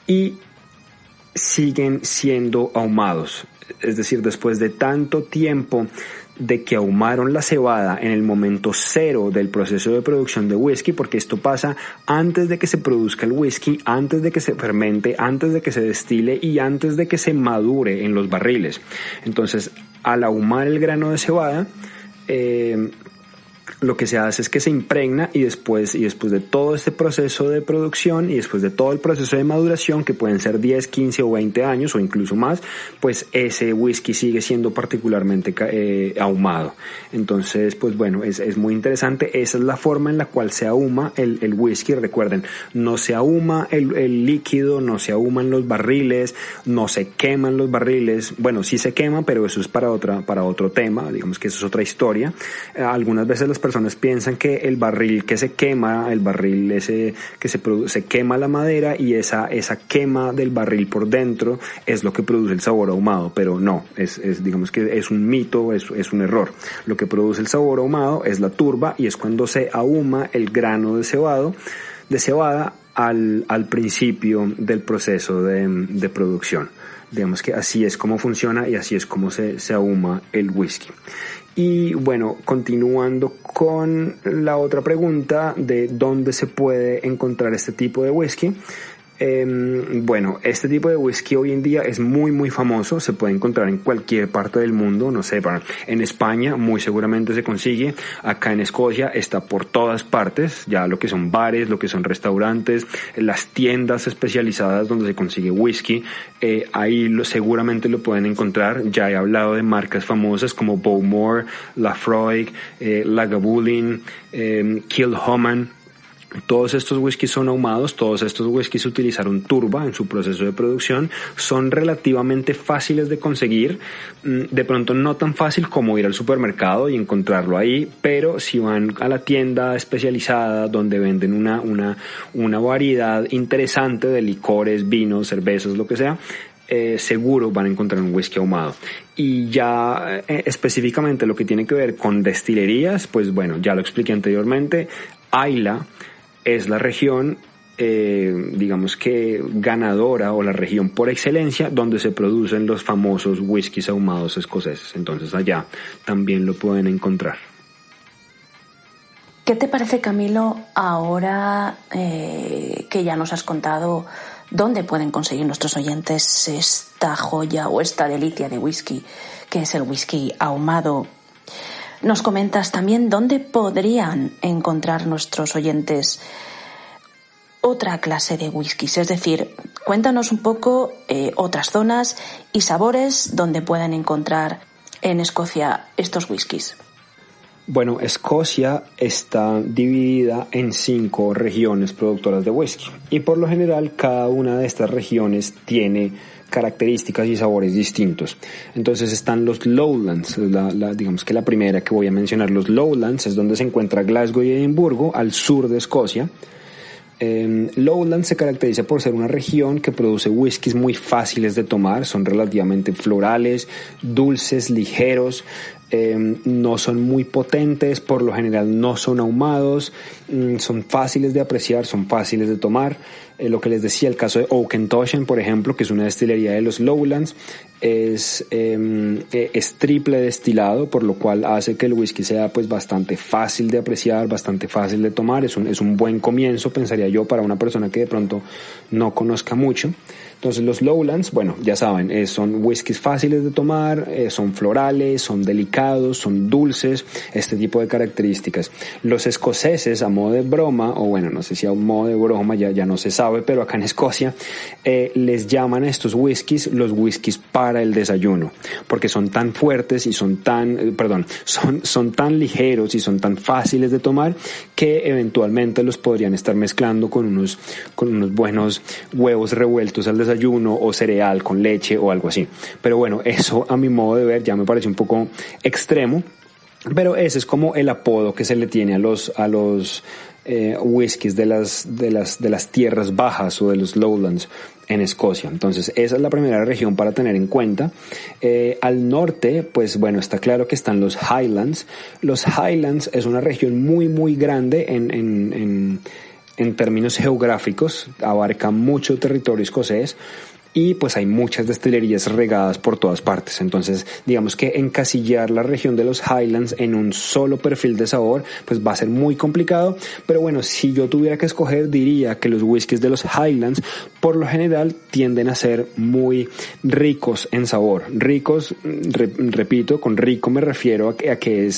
y siguen siendo ahumados. Es decir, después de tanto tiempo de que ahumaron la cebada en el momento cero del proceso de producción de whisky, porque esto pasa antes de que se produzca el whisky, antes de que se fermente, antes de que se destile y antes de que se madure en los barriles. Entonces, al ahumar el grano de cebada, lo que se hace es que se impregna, y después de todo este proceso de producción y después de todo el proceso de maduración, que pueden ser 10, 15 o 20 años o incluso más, pues ese whisky sigue siendo particularmente ahumado. Entonces, pues bueno, es muy interesante. Esa es la forma en la cual se ahuma el whisky. Recuerden, no se ahuma el líquido, no se ahuman los barriles, no se queman los barriles. Bueno, sí se queman, pero eso es para otro tema, digamos que eso es otra historia. Algunas veces las personas piensan que el barril que se quema, el barril ese que se quema la madera, y esa quema del barril por dentro es lo que produce el sabor ahumado, pero no, digamos que es un mito, es un error. Lo que produce el sabor ahumado es la turba, y es cuando se ahuma el grano de cebada al principio del proceso de producción. Digamos que así es como funciona y así es como se ahuma el whisky. Y bueno, continuando con la otra pregunta de dónde se puede encontrar este tipo de whisky. Bueno, este tipo de whisky hoy en día es muy muy famoso, se puede encontrar en cualquier parte del mundo, no sé, en España muy seguramente se consigue, acá en Escocia está por todas partes, ya lo que son bares, lo que son restaurantes, las tiendas especializadas donde se consigue whisky, ahí seguramente lo pueden encontrar. Ya he hablado de marcas famosas como Bowmore, Laphroaig, Lagavulin, Kilchoman. Todos estos whiskies son ahumados, todos estos whiskies utilizaron turba en su proceso de producción, son relativamente fáciles de conseguir, de pronto no tan fácil como ir al supermercado y encontrarlo ahí, pero si van a la tienda especializada donde venden una variedad interesante de licores, vinos, cervezas, lo que sea, seguro van a encontrar un whisky ahumado. Y ya específicamente lo que tiene que ver con destilerías, pues bueno, ya lo expliqué anteriormente. Islay es la región, digamos que ganadora, o la región por excelencia donde se producen los famosos whiskies ahumados escoceses. Entonces allá también lo pueden encontrar. ¿Qué te parece, Camilo, ahora que ya nos has contado dónde pueden conseguir nuestros oyentes esta joya o esta delicia de whisky, que es el whisky ahumado? Nos comentas también dónde podrían encontrar nuestros oyentes otra clase de whiskies, es decir, cuéntanos un poco otras zonas y sabores donde pueden encontrar en Escocia estos whiskies. Bueno, Escocia está dividida en 5 regiones productoras de whisky, y por lo general cada una de estas regiones tiene características y sabores distintos. Entonces están los Lowlands, digamos que la primera que voy a mencionar. Los Lowlands es donde se encuentra Glasgow y Edimburgo, al sur de Escocia. Lowlands se caracteriza por ser una región que produce whiskies muy fáciles de tomar, son relativamente florales, dulces, ligeros, no son muy potentes, por lo general no son ahumados, son fáciles de apreciar, son fáciles de tomar. Lo que les decía, el caso de Auchentoshan, por ejemplo, que es una destilería de los Lowlands, es triple destilado, por lo cual hace que el whisky sea pues bastante fácil de apreciar, bastante fácil de tomar. Es un buen comienzo, pensaría yo, para una persona que de pronto no conozca mucho. Entonces los Lowlands, bueno, ya saben, son whiskies fáciles de tomar, son florales, son delicados, son dulces, este tipo de características. Los escoceses, a modo de broma, o bueno, no sé si a modo de broma, ya no se sabe, pero acá en Escocia les llaman a estos whiskies los whiskies para el desayuno, porque son tan fuertes y son tan ligeros y son tan fáciles de tomar que eventualmente los podrían estar mezclando con unos buenos huevos revueltos al desayuno o cereal con leche o algo así. Pero bueno, eso a mi modo de ver ya me parece un poco extremo, pero ese es como el apodo que se le tiene a los whiskies de las tierras bajas o de los Lowlands en Escocia. Entonces esa es la primera región para tener en cuenta. Al norte, pues bueno, está claro que están los Highlands. Los Highlands es una región muy muy grande en términos geográficos, abarca mucho territorio escocés y pues hay muchas destilerías regadas por todas partes. Entonces digamos que encasillar la región de los Highlands en un solo perfil de sabor pues va a ser muy complicado, pero bueno, si yo tuviera que escoger, diría que los whiskies de los Highlands por lo general tienden a ser muy ricos en sabor. Ricos, repito, con rico me refiero a que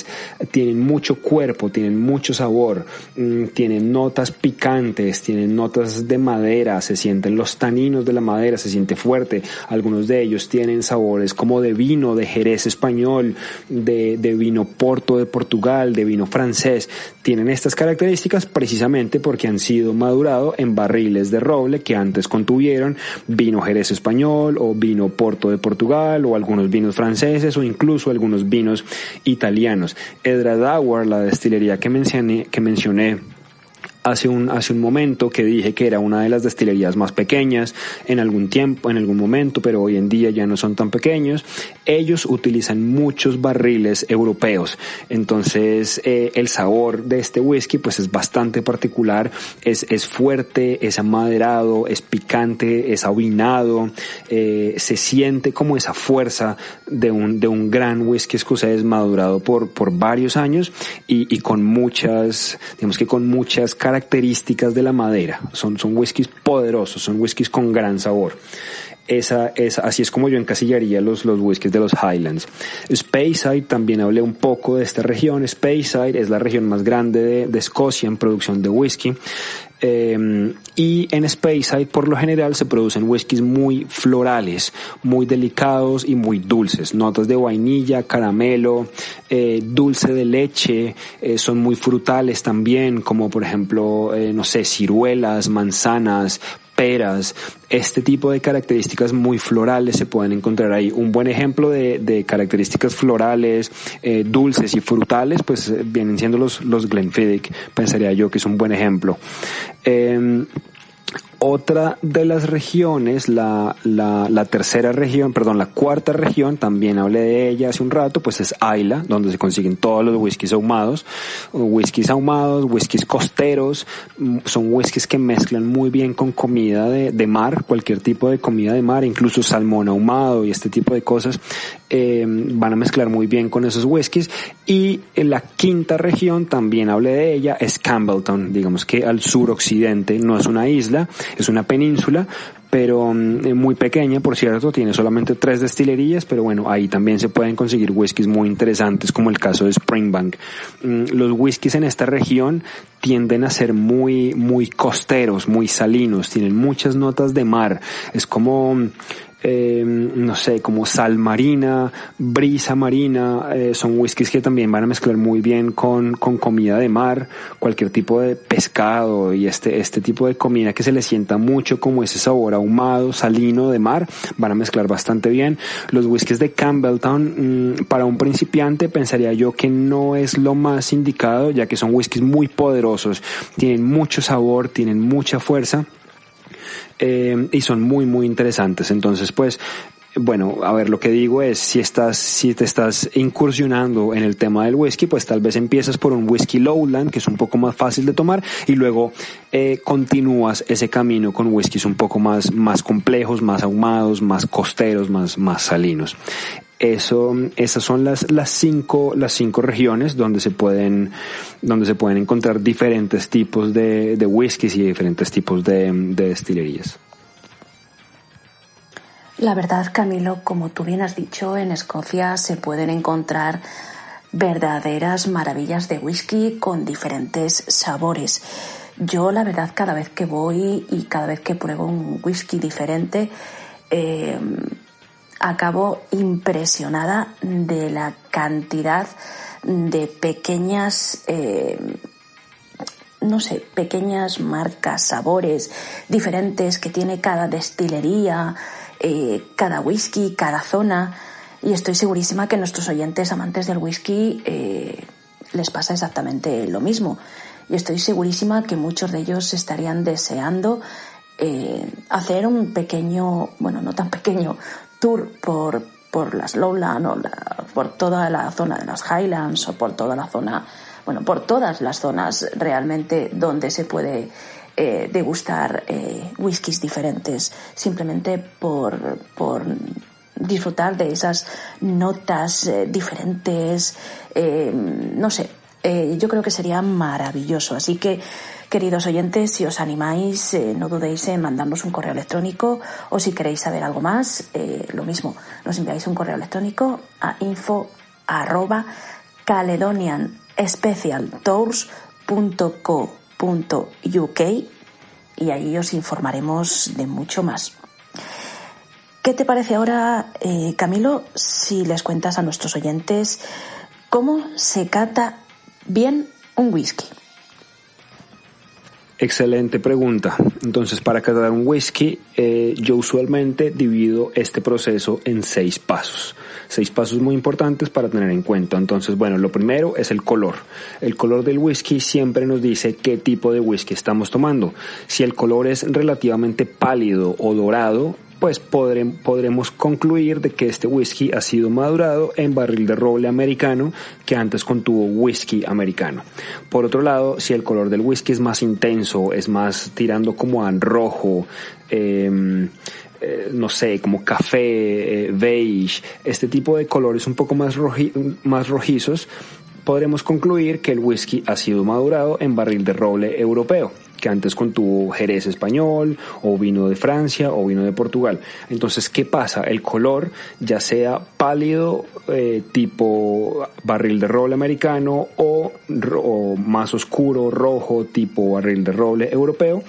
tienen mucho cuerpo, tienen mucho sabor, tienen notas picantes, tienen notas de madera, se sienten los taninos de la madera, se siente fuerte. Algunos de ellos tienen sabores como de vino, de Jerez español, de vino Porto de Portugal, de vino francés. Tienen estas características precisamente porque han sido madurados en barriles de roble que antes contuvieron vino Jerez español o vino Porto de Portugal o algunos vinos franceses o incluso algunos vinos italianos. Edradour, la destilería que mencioné hace un momento, que dije que era una de las destilerías más pequeñas en algún tiempo, en algún momento, pero hoy en día ya no son tan pequeños. Ellos utilizan muchos barriles europeos, entonces el sabor de este whisky pues es bastante particular, es fuerte, es amaderado, es picante, es avinado, se siente como esa fuerza de un gran whisky escocés madurado por varios años y con muchas características de la madera. Son whiskies poderosos, son whiskies con gran sabor. Así es como yo encasillaría los whiskies de los Highlands. Speyside, también hablé un poco de esta región. Speyside es la región más grande de Escocia en producción de whisky. Y en Speyside por lo general se producen whiskies muy florales, muy delicados y muy dulces, notas de vainilla, caramelo, dulce de leche, son muy frutales también, como por ejemplo, ciruelas, manzanas, peras. Este tipo de características muy florales se pueden encontrar ahí. Un buen ejemplo de características florales, dulces y frutales, pues vienen siendo los Glenfiddich, pensaría yo que es un buen ejemplo. Otra de las regiones, la cuarta región, también hablé de ella hace un rato, pues es Islay, donde se consiguen todos los whiskies ahumados, whiskies costeros. Son whiskies que mezclan muy bien con comida de mar, cualquier tipo de comida de mar, incluso salmón ahumado y este tipo de cosas, van a mezclar muy bien con esos whiskies. Y en la quinta región, también hablé de ella, es Campbeltown, digamos que al suroccidente, no es una isla, es una península, pero muy pequeña, por cierto, tiene solamente 3 destilerías, pero bueno, ahí también se pueden conseguir whiskies muy interesantes, como el caso de Springbank. Los whiskies en esta región tienden a ser muy, muy costeros, muy salinos, tienen muchas notas de mar, es como como sal marina, brisa marina. Son whiskies que también van a mezclar muy bien con comida de mar, cualquier tipo de pescado y este tipo de comida que se le sienta mucho como ese sabor ahumado, salino de mar, van a mezclar bastante bien. Los whiskies de Campbeltown, para un principiante pensaría yo que no es lo más indicado, ya que son whiskies muy poderosos, tienen mucho sabor, tienen mucha fuerza. Y son muy muy interesantes. Entonces pues bueno, a ver, lo que digo es, si te estás incursionando en el tema del whisky, pues tal vez empiezas por un whisky lowland, que es un poco más fácil de tomar, y luego continúas ese camino con whiskies un poco más complejos, más ahumados, más costeros, más salinos. Esas son las cinco regiones donde se pueden encontrar diferentes tipos de whiskies y diferentes tipos de destilerías. La verdad, Camilo, como tú bien has dicho, en Escocia se pueden encontrar verdaderas maravillas de whisky con diferentes sabores. Yo, la verdad, cada vez que voy y cada vez que pruebo un whisky diferente, acabo impresionada de la cantidad de pequeñas pequeñas marcas, sabores diferentes que tiene cada destilería, cada whisky, cada zona, y estoy segurísima que a nuestros oyentes amantes del whisky les pasa exactamente lo mismo, y estoy segurísima que muchos de ellos estarían deseando hacer un pequeño, bueno, no tan pequeño, tour por las Lowland o por toda la zona de las Highlands o por toda la zona, bueno, por todas las zonas realmente donde se puede degustar whiskies diferentes, simplemente por disfrutar de esas notas diferentes, no sé, yo creo que sería maravilloso. Así que, queridos oyentes, si os animáis, no dudéis en mandarnos un correo electrónico, o si queréis saber algo más, lo mismo, nos enviáis un correo electrónico a info@caledonianspecialtours.co.uk y ahí os informaremos de mucho más. ¿Qué te parece ahora, Camilo, si les cuentas a nuestros oyentes cómo se cata bien un whisky? Excelente pregunta. Entonces, para catar un whisky, yo usualmente divido este proceso en 6 pasos. 6 pasos muy importantes para tener en cuenta. Entonces, bueno, lo primero es el color. El color del whisky siempre nos dice qué tipo de whisky estamos tomando. Si el color es relativamente pálido o dorado, pues podremos concluir de que este whisky ha sido madurado en barril de roble americano que antes contuvo whisky americano. Por otro lado, si el color del whisky es más intenso, es más tirando como a rojo, no sé, como café, beige, este tipo de colores un poco más rojizos, podremos concluir que el whisky ha sido madurado en barril de roble europeo, que antes contuvo jerez español, o vino de Francia, o vino de Portugal. Entonces, ¿qué pasa? El color, ya sea pálido, tipo barril de roble americano, o más oscuro, rojo, tipo barril de roble europeo,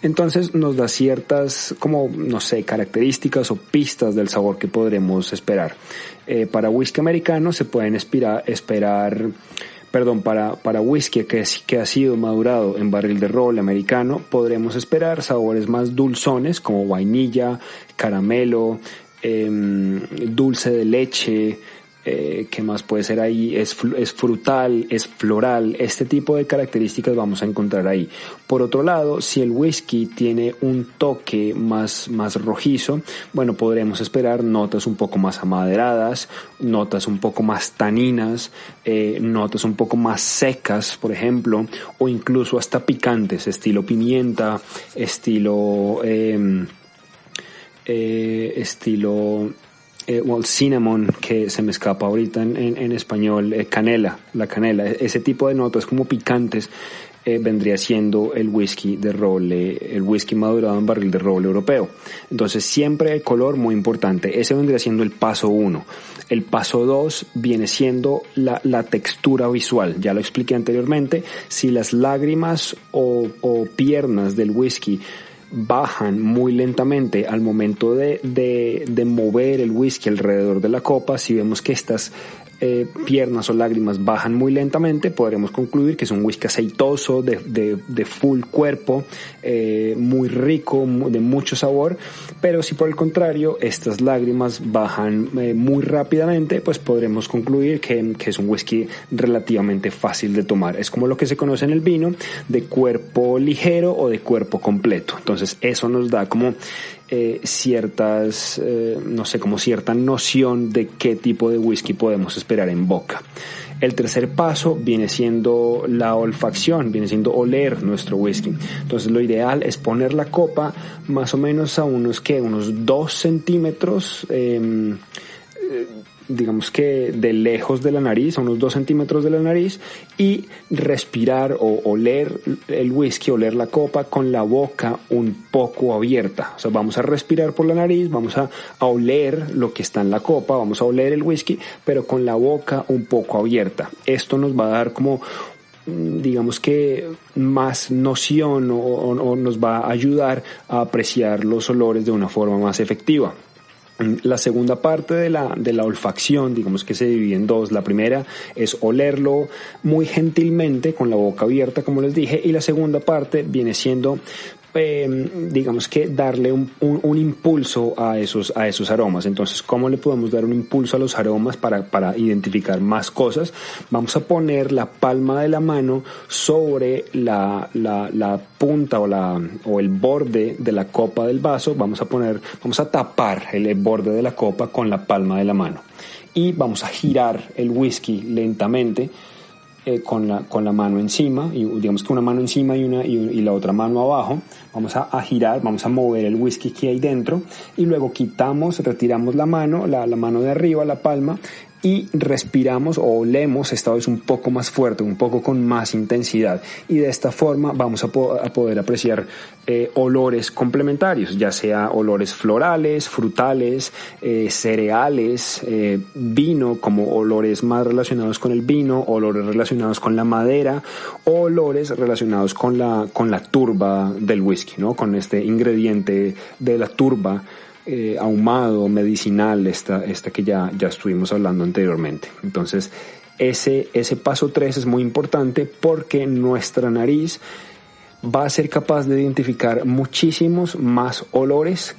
entonces nos da ciertas, como, no sé, características o pistas del sabor que podremos esperar. Para whisky americano se pueden para whisky que ha sido madurado en barril de roble americano, podremos esperar sabores más dulzones como vainilla, caramelo, dulce de leche, ¿qué más puede ser ahí? Es frutal, es floral, este tipo de características vamos a encontrar ahí. Por otro lado, si el whisky tiene un toque más rojizo, bueno, podremos esperar notas un poco más amaderadas, notas un poco más taninas, notas un poco más secas, por ejemplo, o incluso hasta picantes, estilo pimienta, estilo cinnamon, que se me escapa ahorita en español, canela, la canela, ese tipo de notas como picantes vendría siendo el whisky de roble, el whisky madurado en barril de roble europeo. Entonces siempre el color muy importante, ese vendría siendo el paso 1. El paso 2 viene siendo la textura visual, ya lo expliqué anteriormente. Si las lágrimas o piernas del whisky bajan muy lentamente al momento de mover el whisky alrededor de la copa, si vemos que estas piernas o lágrimas bajan muy lentamente, podremos concluir que es un whisky aceitoso, de full cuerpo, muy rico, de mucho sabor. Pero si por el contrario estas lágrimas bajan muy rápidamente, pues podremos concluir que es un whisky relativamente fácil de tomar. Es como lo que se conoce en el vino de cuerpo ligero o de cuerpo completo. Entonces eso nos da como ciertas, no sé, como cierta noción de qué tipo de whisky podemos esperar en boca. El tercer paso viene siendo la olfacción, viene siendo oler nuestro whisky. Entonces lo ideal es poner la copa más o menos a unos 2 centímetros, digamos que de lejos de la nariz, a unos 2 centímetros de la nariz, y respirar o oler el whisky, oler la copa con la boca un poco abierta. O sea, vamos a respirar por la nariz, vamos a oler lo que está en la copa, vamos a oler el whisky, pero con la boca un poco abierta. Esto nos va a dar como, digamos que, más noción o nos va a ayudar a apreciar los olores de una forma más efectiva. La segunda parte de la olfacción, digamos que se divide en dos. La primera es olerlo muy gentilmente con la boca abierta, como les dije, y la segunda parte viene siendo, digamos que darle un impulso a esos aromas. Entonces, ¿cómo le podemos dar un impulso a los aromas para identificar más cosas? Vamos a poner la palma de la mano sobre la punta o el borde de la copa del vaso. Vamos a tapar el borde de la copa con la palma de la mano y vamos a girar el whisky lentamente con la mano encima, y digamos que una mano encima y la otra mano abajo. Vamos a girar, vamos a mover el whisky que hay dentro, y luego retiramos la mano de arriba, la palma, y respiramos o olemos, esta vez un poco más fuerte, un poco con más intensidad, y de esta forma vamos a poder apreciar olores complementarios, ya sea olores florales, frutales, cereales, vino, como olores más relacionados con el vino, olores relacionados con la madera, o olores relacionados con la turba del whisky, ¿no? Con este ingrediente de la turba, ahumado, medicinal, esta que ya estuvimos hablando anteriormente. Entonces, ese paso 3 es muy importante porque nuestra nariz va a ser capaz de identificar muchísimos más olores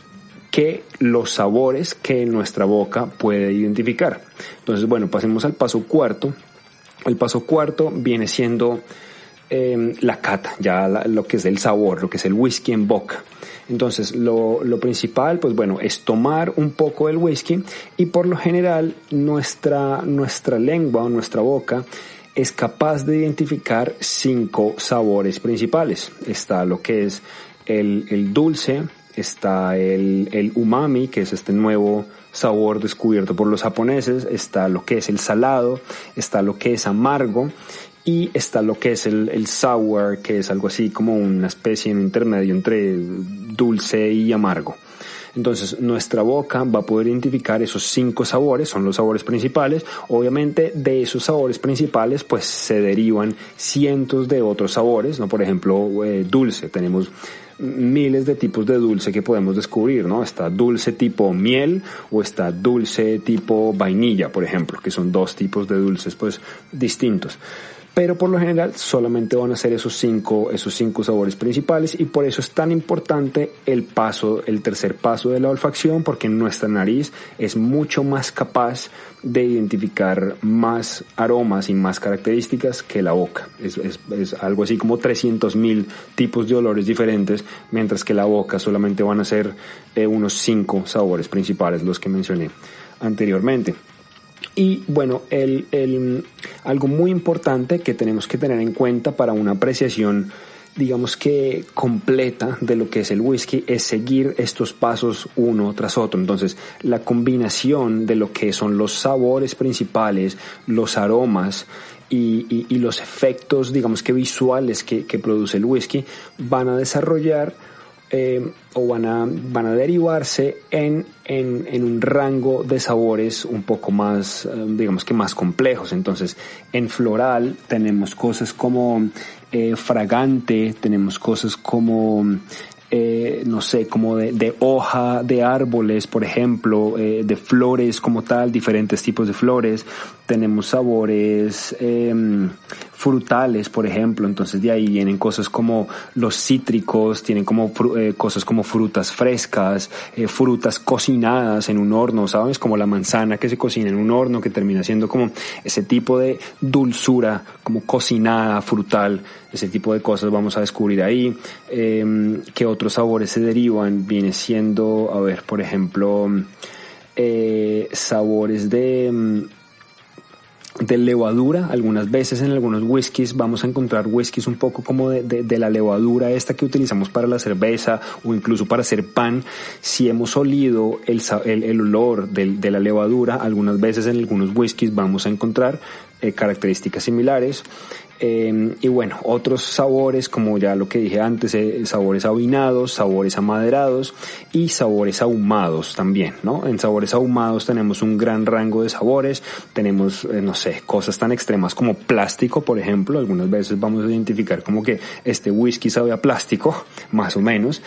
que los sabores que nuestra boca puede identificar. Entonces, bueno, pasemos al paso cuarto. El paso cuarto viene siendo la cata, ya lo que es el sabor, lo que es el whisky en boca. Entonces, lo principal, pues bueno, es tomar un poco del whisky, y por lo general nuestra lengua o nuestra boca es capaz de identificar 5 sabores principales. Está lo que es el dulce, está el umami, que es este nuevo sabor descubierto por los japoneses, está lo que es el salado, está lo que es amargo, y está lo que es el sour, que es algo así como una especie de intermedio entre dulce y amargo. Entonces, nuestra boca va a poder identificar esos 5 sabores, son los sabores principales. Obviamente, de esos sabores principales, pues se derivan cientos de otros sabores, ¿no? Por ejemplo, dulce, tenemos miles de tipos de dulce que podemos descubrir, ¿no? Está dulce tipo miel o está dulce tipo vainilla, por ejemplo, que son 2 tipos de dulces, pues, distintos. Pero por lo general solamente van a ser esos cinco sabores principales, y por eso es tan importante el tercer paso de la olfacción, porque nuestra nariz es mucho más capaz de identificar más aromas y más características que la boca. Es algo así como 300.000 tipos de olores diferentes, mientras que la boca solamente van a ser unos 5 sabores principales, los que mencioné anteriormente. Y bueno, algo muy importante que tenemos que tener en cuenta para una apreciación, digamos que completa, de lo que es el whisky, es seguir estos pasos uno tras otro. Entonces, la combinación de lo que son los sabores principales, los aromas y los efectos, digamos que visuales que produce el whisky, van a desarrollar o van a derivarse en un rango de sabores un poco más, digamos que más complejos. Entonces, en floral tenemos cosas como fragante, tenemos cosas como no sé, como de hoja de árboles, por ejemplo, de flores como tal, diferentes tipos de flores. Tenemos sabores frutales, por ejemplo. Entonces de ahí vienen cosas como los cítricos, tienen como cosas como frutas frescas, frutas cocinadas en un horno, ¿sabes? Como la manzana que se cocina en un horno, que termina siendo como ese tipo de dulzura, como cocinada, frutal. Ese tipo de cosas vamos a descubrir ahí. ¿Qué otros sabores se derivan? Viene siendo, a ver, por ejemplo, sabores de levadura. Algunas veces en algunos whiskies vamos a encontrar whiskies un poco como de la levadura esta que utilizamos para la cerveza o incluso para hacer pan. Si hemos olido el olor de la levadura, algunas veces en algunos whiskies vamos a encontrar características similares. Y bueno, otros sabores, como ya lo que dije antes, sabores avinados, sabores amaderados y sabores ahumados también, ¿no? En sabores ahumados tenemos un gran rango de sabores. Tenemos, no sé, cosas tan extremas como plástico, por ejemplo. Algunas veces vamos a identificar como que este whisky sabe a plástico, más o menos.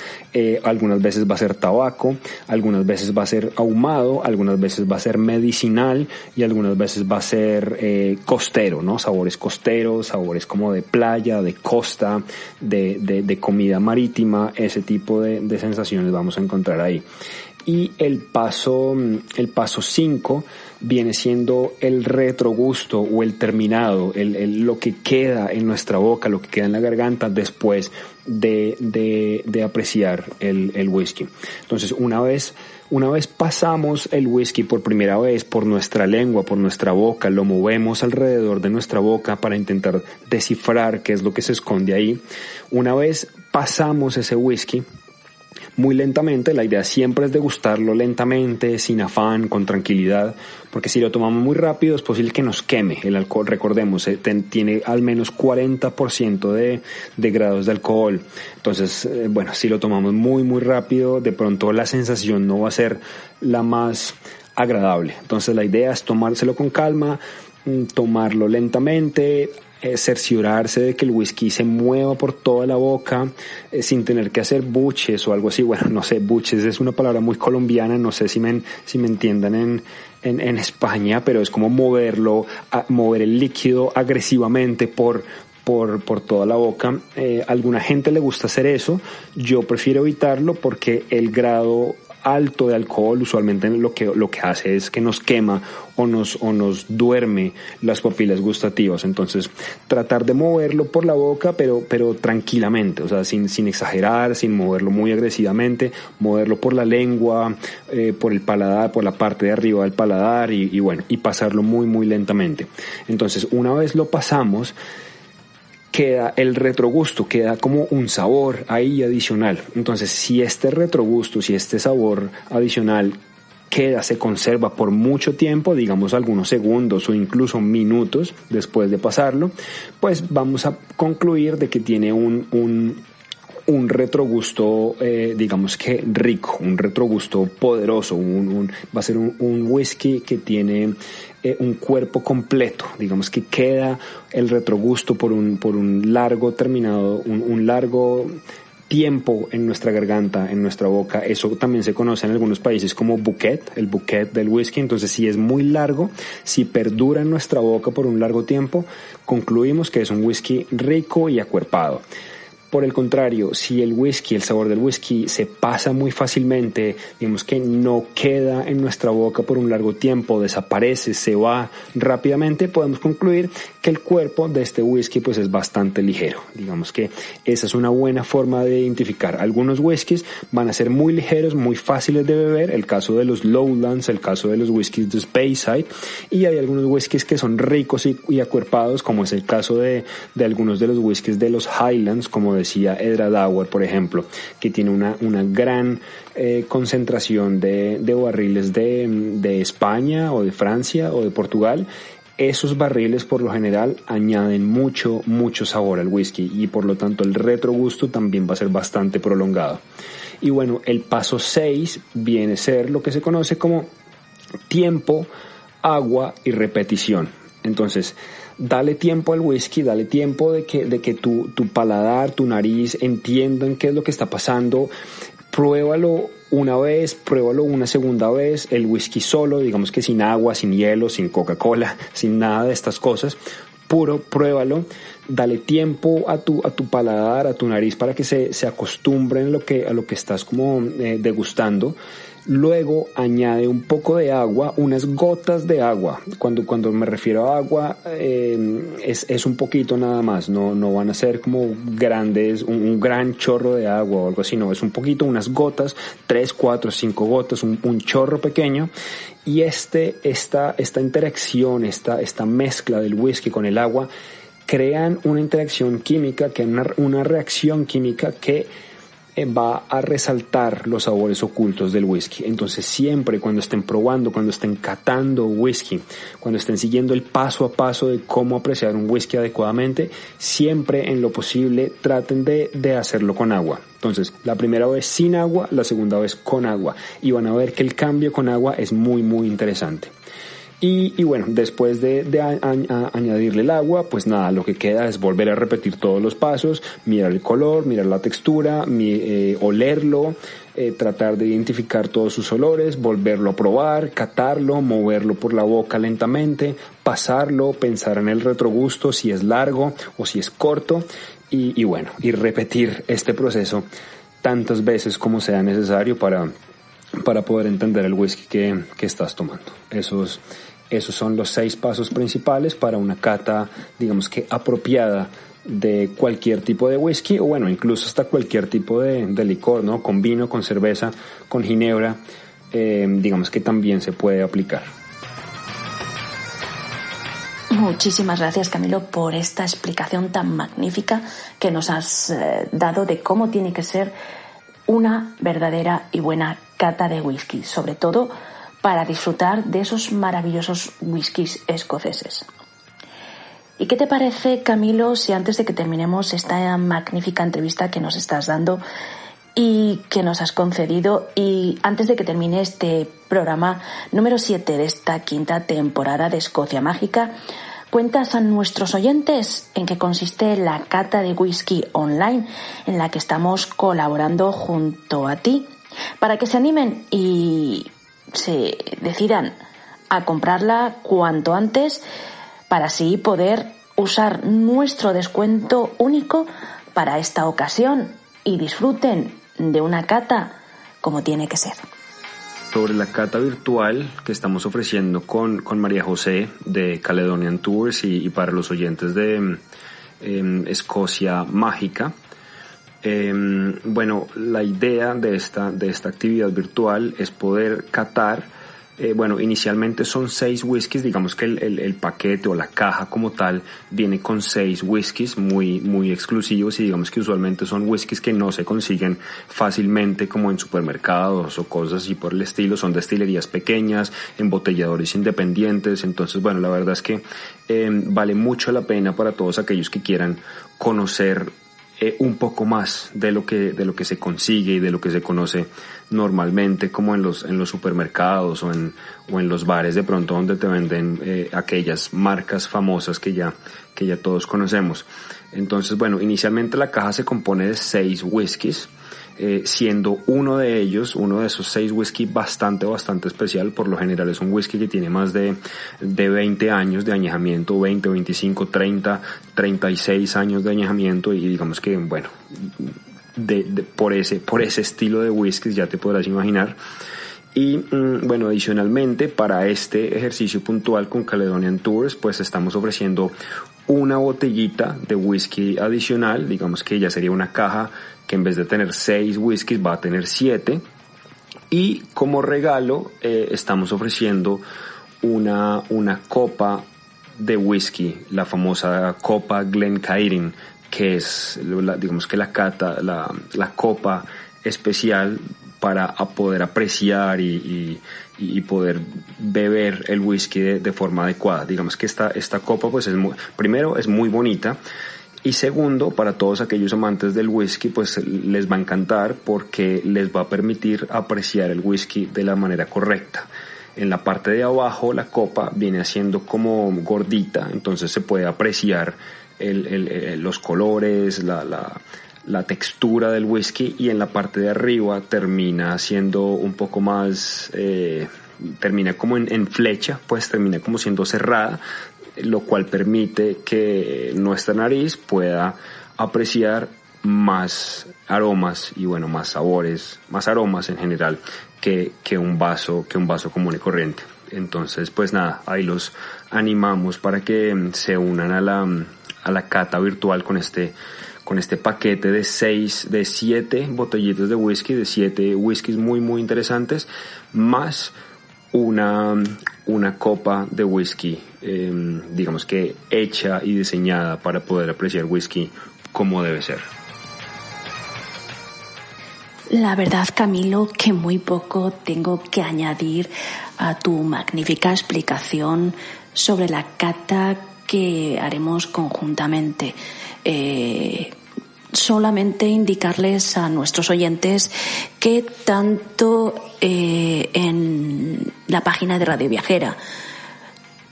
Algunas veces va a ser tabaco, algunas veces va a ser ahumado, algunas veces va a ser medicinal y algunas veces va a ser costero, ¿no? Sabores costeros, sabores como de playa, de costa, de comida marítima. Ese tipo de sensaciones vamos a encontrar ahí. Y el paso 5 viene siendo el retrogusto o el terminado, lo que queda en nuestra boca, lo que queda en la garganta después de apreciar el whisky. Entonces, una vez pasamos el whisky por primera vez por nuestra lengua, por nuestra boca, lo movemos alrededor de nuestra boca para intentar descifrar qué es lo que se esconde ahí. Una vez pasamos ese whisky, muy lentamente, la idea siempre es degustarlo lentamente, sin afán, con tranquilidad, porque si lo tomamos muy rápido es posible que nos queme. El alcohol, recordemos, tiene al menos 40% de grados de alcohol. Entonces, bueno, si lo tomamos muy muy rápido, de pronto la sensación no va a ser la más agradable. Entonces la idea es tomárselo con calma, tomarlo lentamente, cerciorarse de que el whisky se mueva por toda la boca sin tener que hacer buches o algo así. Bueno, no sé, buches es una palabra muy colombiana, no sé si me entiendan en España, pero es como mover el líquido agresivamente por toda la boca. Alguna gente le gusta hacer eso, yo prefiero evitarlo porque el grado alto de alcohol usualmente lo que hace es que nos quema o nos duerme las papilas gustativas. Entonces tratar de moverlo por la boca pero tranquilamente, o sea, sin exagerar, sin moverlo muy agresivamente, moverlo por la lengua, por el paladar, por la parte de arriba del paladar y bueno, y pasarlo muy muy lentamente. Entonces una vez lo pasamos, queda el retrogusto, queda como un sabor ahí adicional. Entonces, si este retrogusto, si este sabor adicional se conserva por mucho tiempo, digamos algunos segundos o incluso minutos después de pasarlo, pues vamos a concluir de que tiene un retrogusto, digamos que rico, un retrogusto poderoso, va a ser un whisky que tiene un cuerpo completo, digamos que queda el retrogusto por un largo terminado, un largo tiempo en nuestra garganta, en nuestra boca. Eso también se conoce en algunos países como bouquet, el bouquet del whisky. Entonces, si es muy largo, si perdura en nuestra boca por un largo tiempo, concluimos que es un whisky rico y acuerpado. Por el contrario, si el sabor del whisky se pasa muy fácilmente, digamos que no queda en nuestra boca por un largo tiempo, desaparece, se va rápidamente, podemos concluir que el cuerpo de este whisky pues es bastante ligero. Digamos que esa es una buena forma de identificar. Algunos whiskies van a ser muy ligeros, muy fáciles de beber, el caso de los Lowlands, el caso de los whiskies de Speyside, y hay algunos whiskies que son ricos y acuerpados, como es el caso de algunos de los whiskies de los Highlands, como decía Edra Dauer, por ejemplo, que tiene una gran concentración de barriles de España o de Francia o de Portugal. Esos barriles por lo general añaden mucho sabor al whisky y por lo tanto el retrogusto también va a ser bastante prolongado. Y bueno, el paso 6 viene a ser lo que se conoce como tiempo, agua y repetición. Entonces, dale tiempo al whisky, dale tiempo de que tu paladar, tu nariz entiendan qué es lo que está pasando. Pruébalo una vez, pruébalo una segunda vez, el whisky solo, digamos que sin agua, sin hielo, sin Coca-Cola, sin nada de estas cosas. puro, pruébalo, dale tiempo a tu paladar, a tu nariz para que se acostumbre a lo que estás como degustando. Luego añade un poco de agua, unas gotas de agua. Cuando me refiero a agua, es un poquito nada más. No van a ser como grandes, un gran chorro de agua o algo así. No, es un poquito, unas gotas, 3, 4, 5 gotas, un chorro pequeño. Y esta interacción, esta mezcla del whisky con el agua, crean una interacción química, una reacción química que va a resaltar los sabores ocultos del whisky. Entonces siempre cuando estén probando, cuando estén catando whisky, cuando estén siguiendo el paso a paso de cómo apreciar un whisky adecuadamente, siempre en lo posible traten de hacerlo con agua. Entonces la primera vez sin agua, la segunda vez con agua, y van a ver que el cambio con agua es muy muy interesante. Y bueno, después de añadirle el agua, pues nada, lo que queda es volver a repetir todos los pasos, mirar el color, mirar la textura, olerlo, tratar de identificar todos sus olores, volverlo a probar, catarlo, moverlo por la boca lentamente, pasarlo, pensar en el retrogusto, si es largo o si es corto, y bueno, y repetir este proceso tantas veces como sea necesario para poder entender el whisky que estás tomando. Esos son los 6 pasos principales para una cata, digamos que apropiada de cualquier tipo de whisky, o bueno, incluso hasta cualquier tipo de licor, ¿no? Con vino, con cerveza, con ginebra, digamos que también se puede aplicar. Muchísimas gracias, Camilo, por esta explicación tan magnífica que nos has dado de cómo tiene que ser una verdadera y buena cata de whisky, sobre todo para disfrutar de esos maravillosos whiskies escoceses. ¿Y qué te parece, Camilo, si antes de que terminemos esta magnífica entrevista que nos estás dando y que nos has concedido, y antes de que termine este programa número 7 de esta 5ª temporada de Escocia Mágica, cuentas a nuestros oyentes en qué consiste la cata de whisky online en la que estamos colaborando junto a ti, para que se animen y se decidan a comprarla cuanto antes, para así poder usar nuestro descuento único para esta ocasión y disfruten de una cata como tiene que ser. Sobre la cata virtual que estamos ofreciendo con María José de Caledonian Tours y para los oyentes de Escocia Mágica. Bueno, la idea de esta actividad virtual es poder catar, inicialmente son 6 whiskies, digamos que el paquete o la caja como tal viene con 6 whiskies muy, muy exclusivos, y digamos que usualmente son whiskies que no se consiguen fácilmente como en supermercados o cosas así por el estilo, son destilerías pequeñas, embotelladores independientes. Entonces bueno, la verdad es que vale mucho la pena para todos aquellos que quieran conocer un poco más de lo que se consigue y de lo que se conoce normalmente, como en los supermercados o en los bares de pronto, donde te venden aquellas marcas famosas que ya todos conocemos. Entonces bueno, inicialmente la caja se compone de 6 whiskies, siendo uno de esos 6 whisky bastante especial. Por lo general es un whisky que tiene más de 20 años de añejamiento, 20, 25, 30, 36 años de añejamiento, y digamos que bueno, por ese estilo de whisky ya te podrás imaginar. Y bueno, adicionalmente para este ejercicio puntual con Caledonian Tours, pues estamos ofreciendo una botellita de whisky adicional. Digamos que ya sería una caja que en vez de tener 6 whiskies va a tener 7, y como regalo estamos ofreciendo una copa de whisky, la famosa copa Glencairn, que es digamos que la copa especial para poder apreciar y poder beber el whisky de forma adecuada. Digamos que esta copa pues primero es muy bonita, y segundo, para todos aquellos amantes del whisky, pues les va a encantar porque les va a permitir apreciar el whisky de la manera correcta. En la parte de abajo la copa viene haciendo como gordita, entonces se puede apreciar los colores, la textura del whisky, y en la parte de arriba termina siendo un poco más, termina como en flecha, pues termina como siendo cerrada, lo cual permite que nuestra nariz pueda apreciar más aromas y bueno, más sabores, más aromas en general que un vaso común y corriente. Entonces, pues nada, ahí los animamos para que se unan a la cata virtual con este paquete de 7 botellitas de whisky, de 7 whiskies muy muy interesantes, más una copa de whisky, digamos que hecha y diseñada para poder apreciar whisky como debe ser. La verdad, Camilo, que muy poco tengo que añadir a tu magnífica explicación sobre la cata que haremos conjuntamente. Solamente indicarles a nuestros oyentes que tanto en la página de Radio Viajera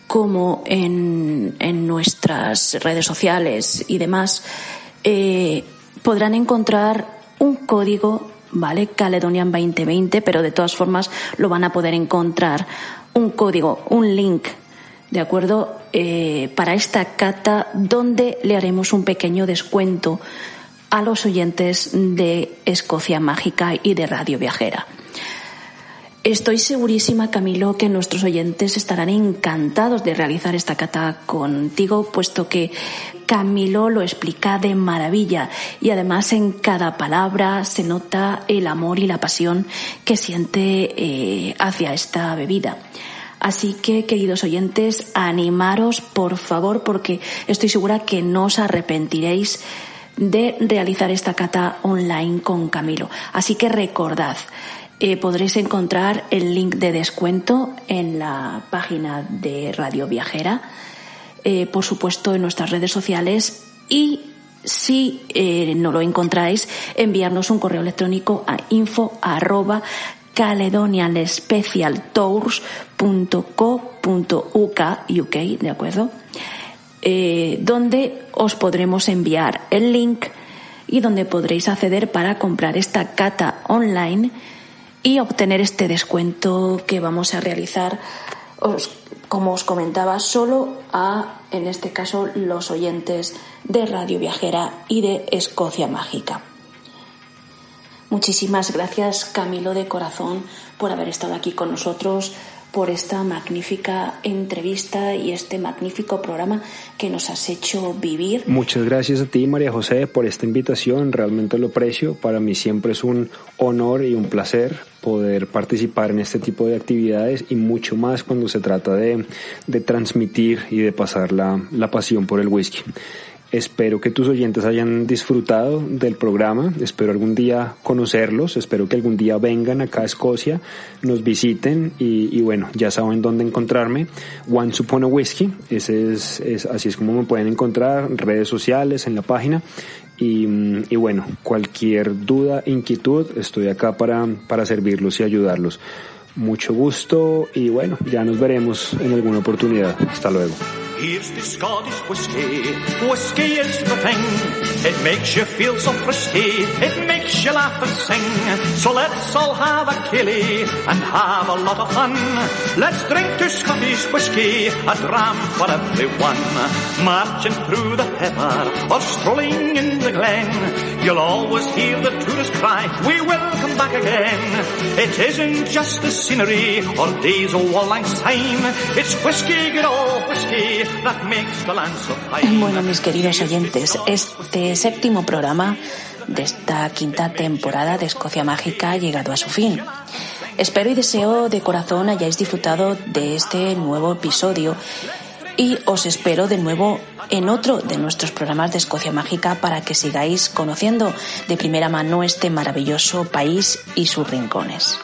como en nuestras redes sociales y demás podrán encontrar un código, ¿vale? Caledonian 2020, pero de todas formas lo van a poder encontrar un código, un link, ¿de acuerdo? Para esta cata, donde le haremos un pequeño descuento a los oyentes de Escocia Mágica y de Radio Viajera. Estoy segurísima, Camilo, que nuestros oyentes estarán encantados de realizar esta cata contigo, puesto que Camilo lo explica de maravilla y además en cada palabra se nota el amor y la pasión que siente hacia esta bebida. Así que, queridos oyentes, animaros, por favor, porque estoy segura que no os arrepentiréis de realizar esta cata online con Camilo. Así que recordad, podréis encontrar el link de descuento en la página de Radio Viajera, por supuesto en nuestras redes sociales, y si no lo encontráis, enviarnos un correo electrónico a info@caledonianspecialtours.co.uk, ¿de acuerdo? Donde os podremos enviar el link y donde podréis acceder para comprar esta cata online y obtener este descuento que vamos a realizar, como os comentaba, solo en este caso, los oyentes de Radio Viajera y de Escocia Mágica. Muchísimas gracias, Camilo, de corazón, por haber estado aquí con nosotros, por esta magnífica entrevista y este magnífico programa que nos has hecho vivir. Muchas gracias a ti, María José, por esta invitación. Realmente lo aprecio. Para mí siempre es un honor y un placer poder participar en este tipo de actividades, y mucho más cuando se trata de transmitir y de pasar la pasión por el whisky. Espero que tus oyentes hayan disfrutado del programa, espero algún día conocerlos, espero que algún día vengan acá a Escocia, nos visiten y bueno, ya saben dónde encontrarme. Once Upon a Whisky, así es como me pueden encontrar en redes sociales, en la página. Y bueno, cualquier duda, inquietud, estoy acá para servirlos y ayudarlos. Mucho gusto y bueno, ya nos veremos en alguna oportunidad. Hasta luego. Here's the Scottish whiskey. Whiskey is the thing. It makes you feel so frisky. It makes you laugh and sing. So let's all have a killie and have a lot of fun. Let's drink to Scottish whiskey, a dram for everyone. Marching through the heather or strolling in the glen, you'll always hear the tourists cry, we will come back again. It isn't just the scenery or days of Auld Lang Syne. It's whiskey, good old whiskey. Bueno, mis queridos oyentes, este séptimo programa de esta quinta temporada de Escocia Mágica ha llegado a su fin. Espero y deseo de corazón hayáis disfrutado de este nuevo episodio y os espero de nuevo en otro de nuestros programas de Escocia Mágica para que sigáis conociendo de primera mano este maravilloso país y sus rincones.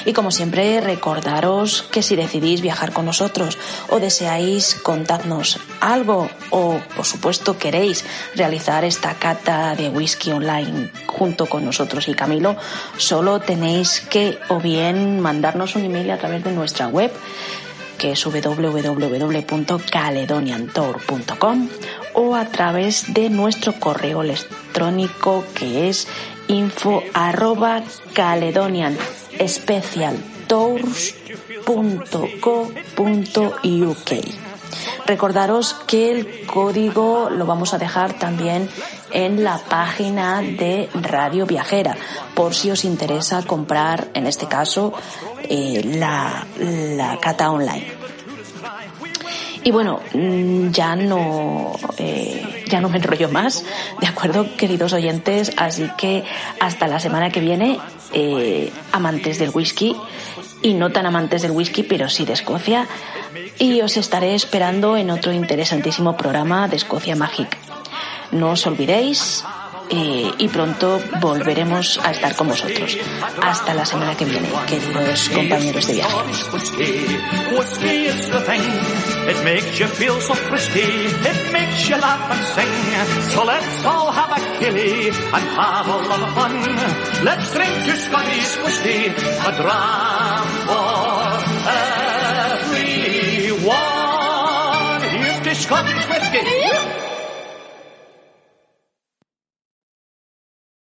Y como siempre, recordaros que si decidís viajar con nosotros o deseáis contarnos algo o, por supuesto, queréis realizar esta cata de whisky online junto con nosotros y Camilo, solo tenéis que o bien mandarnos un email a través de nuestra web, que es www.caledoniantour.com, o a través de nuestro correo electrónico, que es info@caledonianspecialtours.co.uk. Recordaros que el código lo vamos a dejar también en la página de Radio Viajera, por si os interesa comprar, en este caso, la cata online. Y bueno, ya no me enrollo más, ¿de acuerdo, queridos oyentes? Así que hasta la semana que viene, amantes del whisky, y no tan amantes del whisky, pero sí de Escocia, y os estaré esperando en otro interesantísimo programa de Escocia Mágica. No os olvidéis, y pronto volveremos a estar con vosotros. Hasta la semana que viene, queridos compañeros de viaje. Whiskey is the thing. It makes you feel so frisky. It makes you laugh and sing. So let's all have a killie and have a lot of fun. Let's drink to Scottish whiskey, a dram for everyone. Here's to Scottish whiskey.